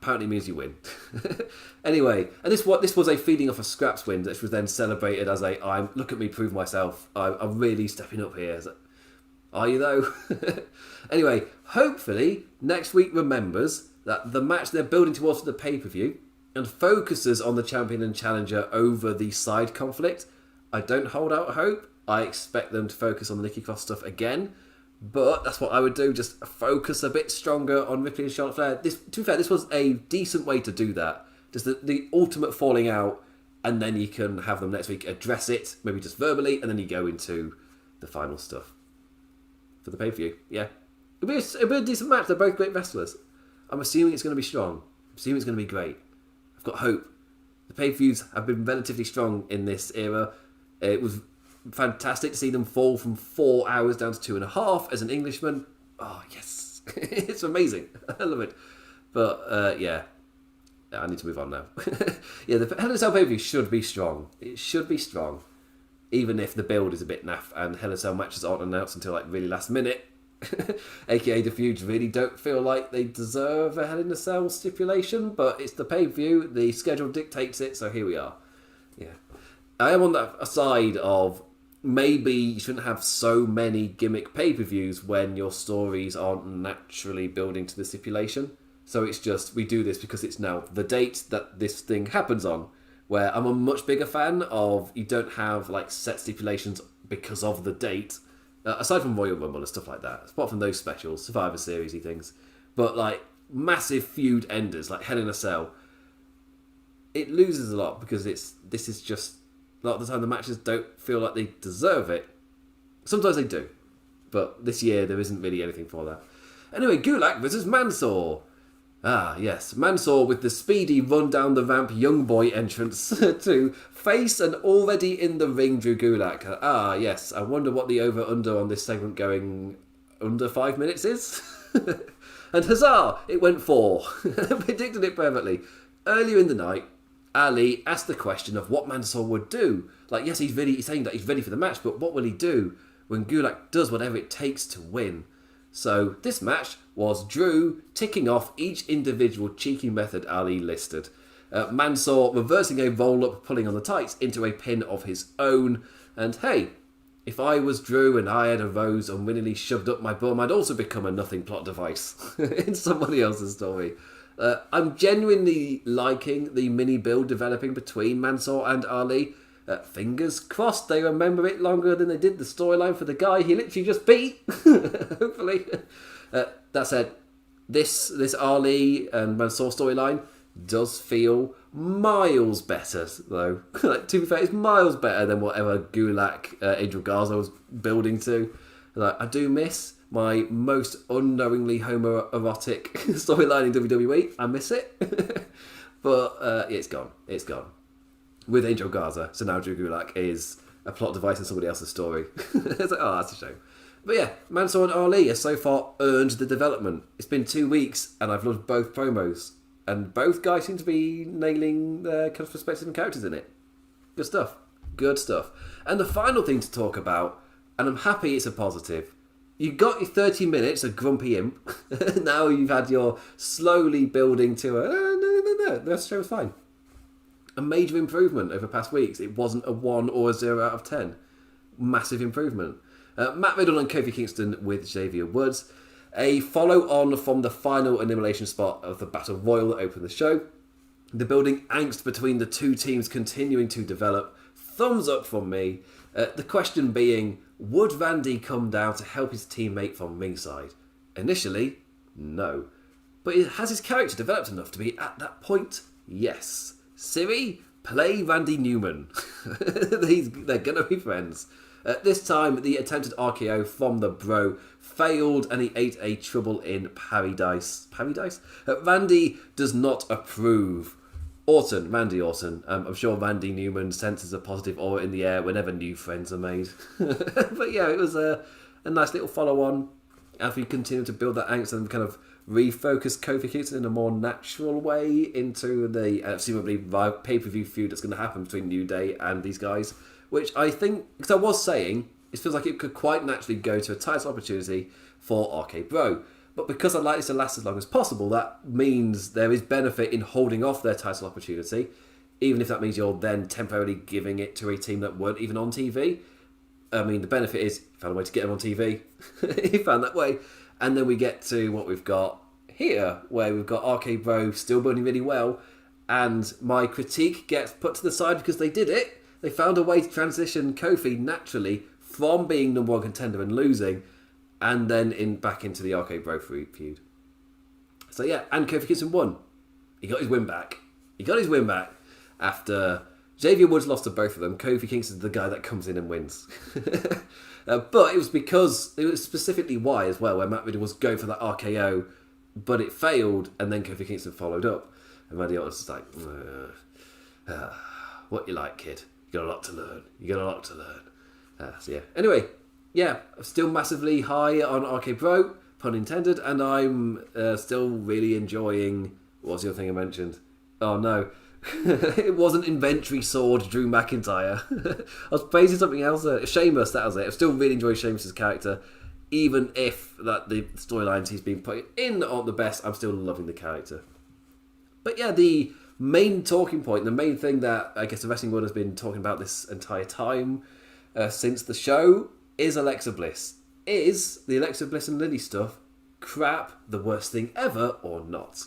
apparently means you win. Anyway, and this was a feeding off a scraps win, which was then celebrated as look at me prove myself. I'm really stepping up here. Are you though? Anyway, hopefully next week remembers that the match they're building towards the pay-per-view and focuses on the champion and challenger over the side conflict. I don't hold out hope. I expect them to focus on the Nikki Cross stuff again. But that's what I would do, just focus a bit stronger on Ripley and Charlotte Flair. To be fair, this was a decent way to do that. Just the ultimate falling out, and then you can have them next week address it, maybe just verbally, and then you go into the final stuff. For the pay-per-view, yeah. It'll be a decent match, they're both great wrestlers. I'm assuming it's going to be strong. I'm assuming it's going to be great. I've got hope. The pay-per-views have been relatively strong in this era. It was fantastic to see them fall from 4 hours down to 2.5 as an Englishman. Oh, yes. It's amazing. I love it. But, yeah. I need to move on now. Yeah, the Hell in a Cell pay-per-view should be strong. It should be strong. Even if the build is a bit naff and Hell in a Cell matches aren't announced until like really last minute. AKA the feuds really don't feel like they deserve a Hell in a Cell stipulation, but it's the pay-per-view, the schedule dictates it, so here we are. Yeah. I am on that side of maybe you shouldn't have so many gimmick pay-per-views when your stories aren't naturally building to the stipulation. So it's just, we do this because it's now the date that this thing happens on. Where I'm a much bigger fan of, you don't have like set stipulations because of the date. Aside from Royal Rumble and stuff like that. Apart from those specials, Survivor Series-y things. But like, massive feud enders, like Hell in a Cell. It loses a lot because this is just, a lot of the time the matches don't feel like they deserve it. Sometimes they do. But this year there isn't really anything for that. Anyway, Gulak versus Mansoor. Ah, yes. Mansoor with the speedy run down the ramp young boy entrance to face an already in the ring Drew Gulak. Ah, yes. I wonder what the over-under on this segment going under 5 minutes is. And huzzah! It went 4. Predicted it perfectly. Earlier in the night, Ali asked the question of what Mansoor would do. Like, yes, he's saying that he's ready for the match, but what will he do when Gulak does whatever it takes to win? So this match was Drew ticking off each individual cheeky method Ali listed. Mansoor reversing a roll-up, pulling on the tights into a pin of his own. And hey, if I was Drew and I had a rose unwillingly shoved up my bum, I'd also become a nothing plot device in somebody else's story. I'm genuinely liking the mini build developing between Mansoor and Ali. Fingers crossed they remember it longer than they did the storyline for the guy he literally just beat. Hopefully. That said, this Ali and Mansoor storyline does feel miles better, though. Like, to be fair, it's miles better than whatever Gulak Angel Garza was building to. Like, I do miss my most unknowingly homoerotic storyline in WWE. I miss it. But yeah, it's gone. It's gone. With Angel Garza, so now Drew Gulak is a plot device in somebody else's story. It's like, oh, that's a shame. But yeah, Mansoor and Ali have so far earned the development. It's been 2 weeks, and I've loved both promos. And both guys seem to be nailing their kind of perspectives and characters in it. Good stuff. Good stuff. And the final thing to talk about, and I'm happy it's a positive, you got your 30 minutes of Grumpy Imp. Now you've had your slowly building to a, no, the show was fine. A major improvement over past weeks. It wasn't a 1 or a 0 out of 10. Massive improvement. Matt Riddle and Kofi Kingston with Xavier Woods. A follow-on from the final elimination spot of the Battle Royal that opened the show. The building angst between the two teams continuing to develop. Thumbs up from me. The question being, would Randy come down to help his teammate from ringside? Initially, no. But has his character developed enough to be at that point? Yes. Siri, play Randy Newman. They're going to be friends. This time, the attempted RKO from the Bro failed and he ate a trouble in paradise. Paradise? Randy does not approve. Randy Orton. I'm sure Randy Newman senses a positive aura in the air whenever new friends are made. But yeah, it was a nice little follow-on. As we continue to build that angst and kind of refocus Kofi Kingston in a more natural way into the presumably pay-per-view feud that's going to happen between New Day and these guys. Which I think, because I was saying, it feels like it could quite naturally go to a title opportunity for RK Bro. But because I'd like this to last as long as possible, that means there is benefit in holding off their title opportunity, even if that means you're then temporarily giving it to a team that weren't even on TV. I mean, the benefit is, you found a way to get them on TV. You found that way. And then we get to what we've got here, where we've got RK Bro still building really well, and my critique gets put to the side because they did it. They found a way to transition Kofi naturally from being number one contender and losing, and then back into the RK Bro feud. So yeah, and Kofi Kingston won. He got his win back. After Xavier Woods lost to both of them. Kofi Kingston's the guy that comes in and wins. But it was because, it was specifically why as well, where Matt Riddle was going for that RKO, but it failed, and then Kofi Kingston followed up. And Randy Orton was just like, what you like, kid? You got a lot to learn. So yeah. Anyway, yeah, still massively high on Arcade Pro, pun intended, and I'm still really enjoying. What was the other thing I mentioned? Oh no. It wasn't Inventory Sword Drew McIntyre. I was praising something else. Sheamus, that was it. I still really enjoy Sheamus' character. Even if the storylines he's been putting in aren't the best, I'm still loving the character. But yeah, the main talking point, the main thing that I guess the wrestling world has been talking about this entire time since the show is Alexa Bliss. Is the Alexa Bliss and Lily stuff crap, the worst thing ever, or not?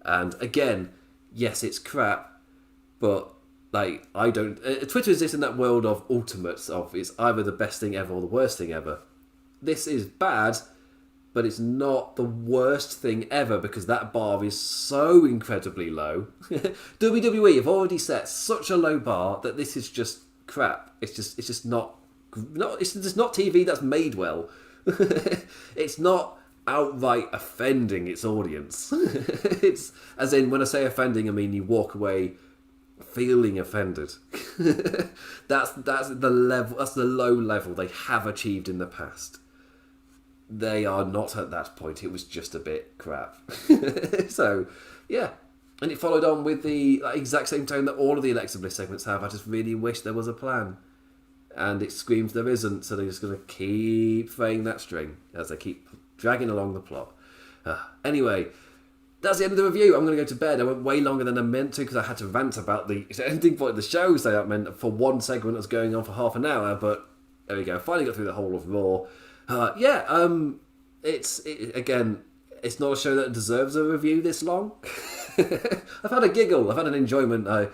And again, yes, it's crap, but like I don't. Twitter is this in that world of ultimates of it's either the best thing ever or the worst thing ever. This is bad, but it's not the worst thing ever because that bar is so incredibly low. WWE have already set such a low bar that this is just crap. It's just not it's just not TV that's made well. It's not outright offending its audience. It's as in when I say offending, I mean you walk away feeling offended. That's the level. That's the low level they have achieved in the past. They are not at that point. It was just a bit crap. So, yeah. And it followed on with the exact same tone that all of the Alexa Bliss segments have. I just really wish there was a plan. And it screams there isn't, so they're just going to keep fraying that string as they keep dragging along the plot. Anyway, that's the end of the review. I'm going to go to bed. I went way longer than I meant to because I had to rant about the ending point of the show, so that meant for one segment that was going on for half an hour, but there we go. Finally got through the whole of Raw. Again, it's not a show that deserves a review this long. I've had a giggle. I've had an enjoyment. I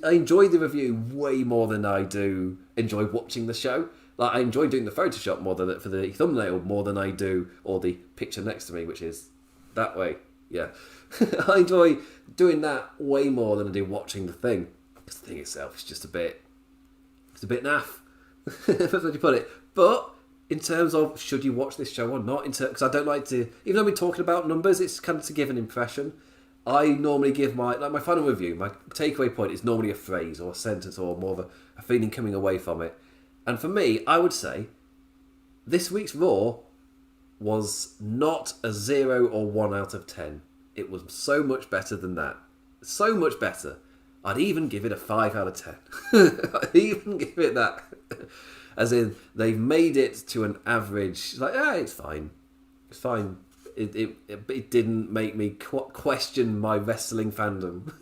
enjoy the review way more than I do enjoy watching the show. Like I enjoy doing the Photoshop more than for the thumbnail more than I do, or the picture next to me, which is that way. Yeah, I enjoy doing that way more than I do watching the thing. Because the thing itself is just a bit naff. That's what you put it. But in terms of should you watch this show or not, because I don't like to, even though we're talking about numbers, it's kind of to give an impression. I normally give my final review, my takeaway point is normally a phrase or a sentence or more of a feeling coming away from it. And for me, I would say this week's Raw was not a 0 or 1 out of 10. It was so much better than that. So much better. I'd even give it a 5 out of 10. I'd even give it that. As in, they've made it to an average. Like, it's fine. It's fine. It didn't make me question my wrestling fandom.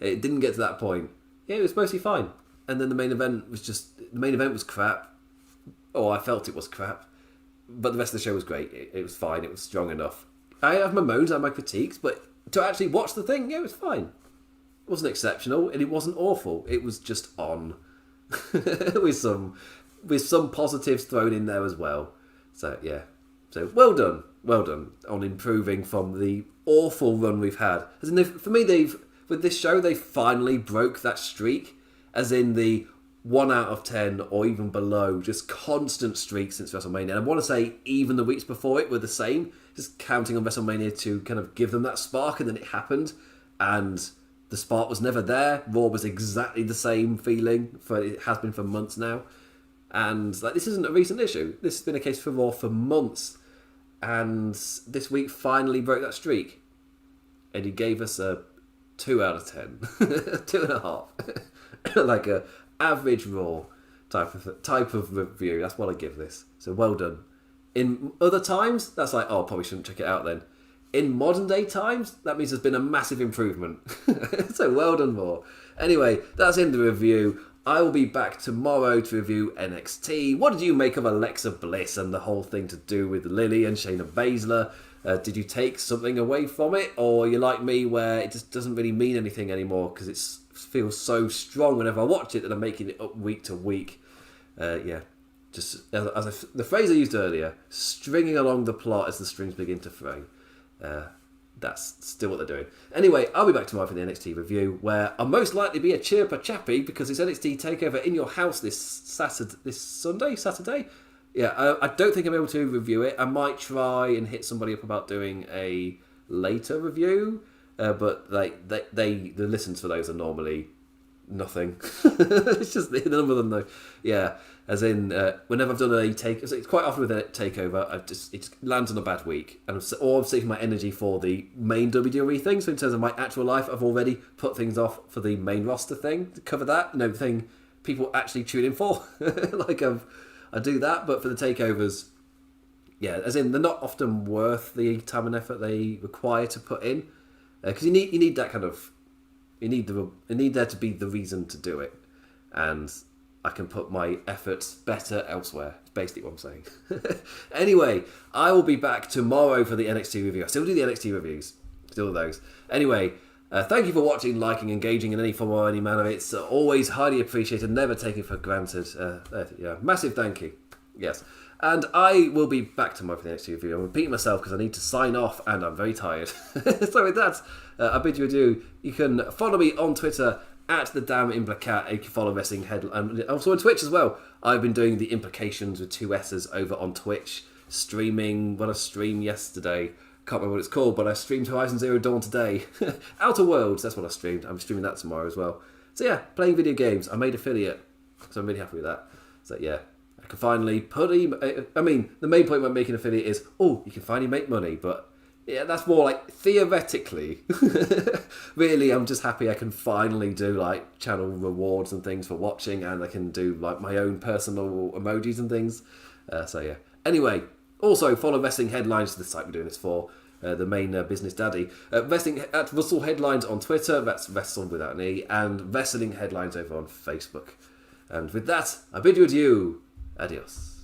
It didn't get to that point. Yeah, it was mostly fine. And then the main event was crap. Oh, I felt it was crap. But the rest of the show was great. It was fine. It was strong enough. I have my moans, I have my critiques, but to actually watch the thing, yeah, it was fine. It wasn't exceptional, and it wasn't awful. It was just on. with some positives thrown in there as well. So yeah. So well done on improving from the awful run we've had. As in, for me, with this show they finally broke that streak. As in the 1 out of 10 or even below, just constant streak since WrestleMania. And I want to say even the weeks before it were the same. Just counting on WrestleMania to kind of give them that spark, and then it happened, and the spark was never there. Raw was exactly the same feeling it has been for months now, and this isn't a recent issue. This has been a case for Raw for months, and this week finally broke that streak, and he gave us a 2 out of 10, 2.5, like a average Raw type of review. That's what I give this. So well done. In other times, that's like, probably shouldn't check it out then. In modern day times, that means there's been a massive improvement. So well done, Raw. Anyway, that's the end of the review. I will be back tomorrow to review NXT. What did you make of Alexa Bliss and the whole thing to do with Lily and Shayna Baszler? Did you take something away from it? Or are you like me where it just doesn't really mean anything anymore because it feels so strong whenever I watch it that I'm making it up week to week? Yeah. Just the phrase I used earlier, stringing along the plot as the strings begin to fray. That's still what they're doing. Anyway, I'll be back tomorrow for the NXT review, where I'll most likely be a chirper chappy because it's NXT Takeover in your house this Saturday. Yeah, I don't think I'm able to review it. I might try and hit somebody up about doing a later review, but the listens for those are normally nothing. It's just the number of them though. Yeah, as in whenever I've done a take, it's quite often with a takeover, it lands on a bad week, and I'm saving my energy for the main WWE thing. So in terms of my actual life, I've already put things off for the main roster thing to cover that. The thing people actually tune in for. I do that, but for the takeovers, yeah, as in they're not often worth the time and effort they require to put in, because you need that kind of. You need there to be the reason to do it, and I can put my efforts better elsewhere. It's basically what I'm saying. Anyway, I will be back tomorrow for the NXT review. I still do the NXT reviews, still those. Anyway, thank you for watching, liking, engaging in any form or any manner. It's always highly appreciated, never taken for granted. Yeah, massive thank you. Yes. And I will be back tomorrow for the NXT review. I'm repeating myself because I need to sign off and I'm very tired. So with that, I bid you adieu. You can follow me on Twitter at the Damn Implicat. You can follow Wrestling Head, and also on Twitch as well. I've been doing the implications with 2 S's over on Twitch, streaming what I streamed yesterday. Can't remember what it's called, but I streamed Horizon Zero Dawn today. Outer Worlds, that's what I streamed. I'm streaming that tomorrow as well. So yeah, playing video games. I made affiliate, so I'm really happy with that. So yeah. I can finally the main point about making an affiliate is, you can finally make money, but yeah, that's more like theoretically. Really, I'm just happy I can finally do like channel rewards and things for watching, and I can do like my own personal emojis and things. So yeah. Anyway, also follow Wrestling Headlines, the site we're doing this for, the main business daddy. Wrestling at Russell Headlines on Twitter, that's Wrestle without an E, and Wrestling Headlines over on Facebook. And with that, I bid you adieu. Adios.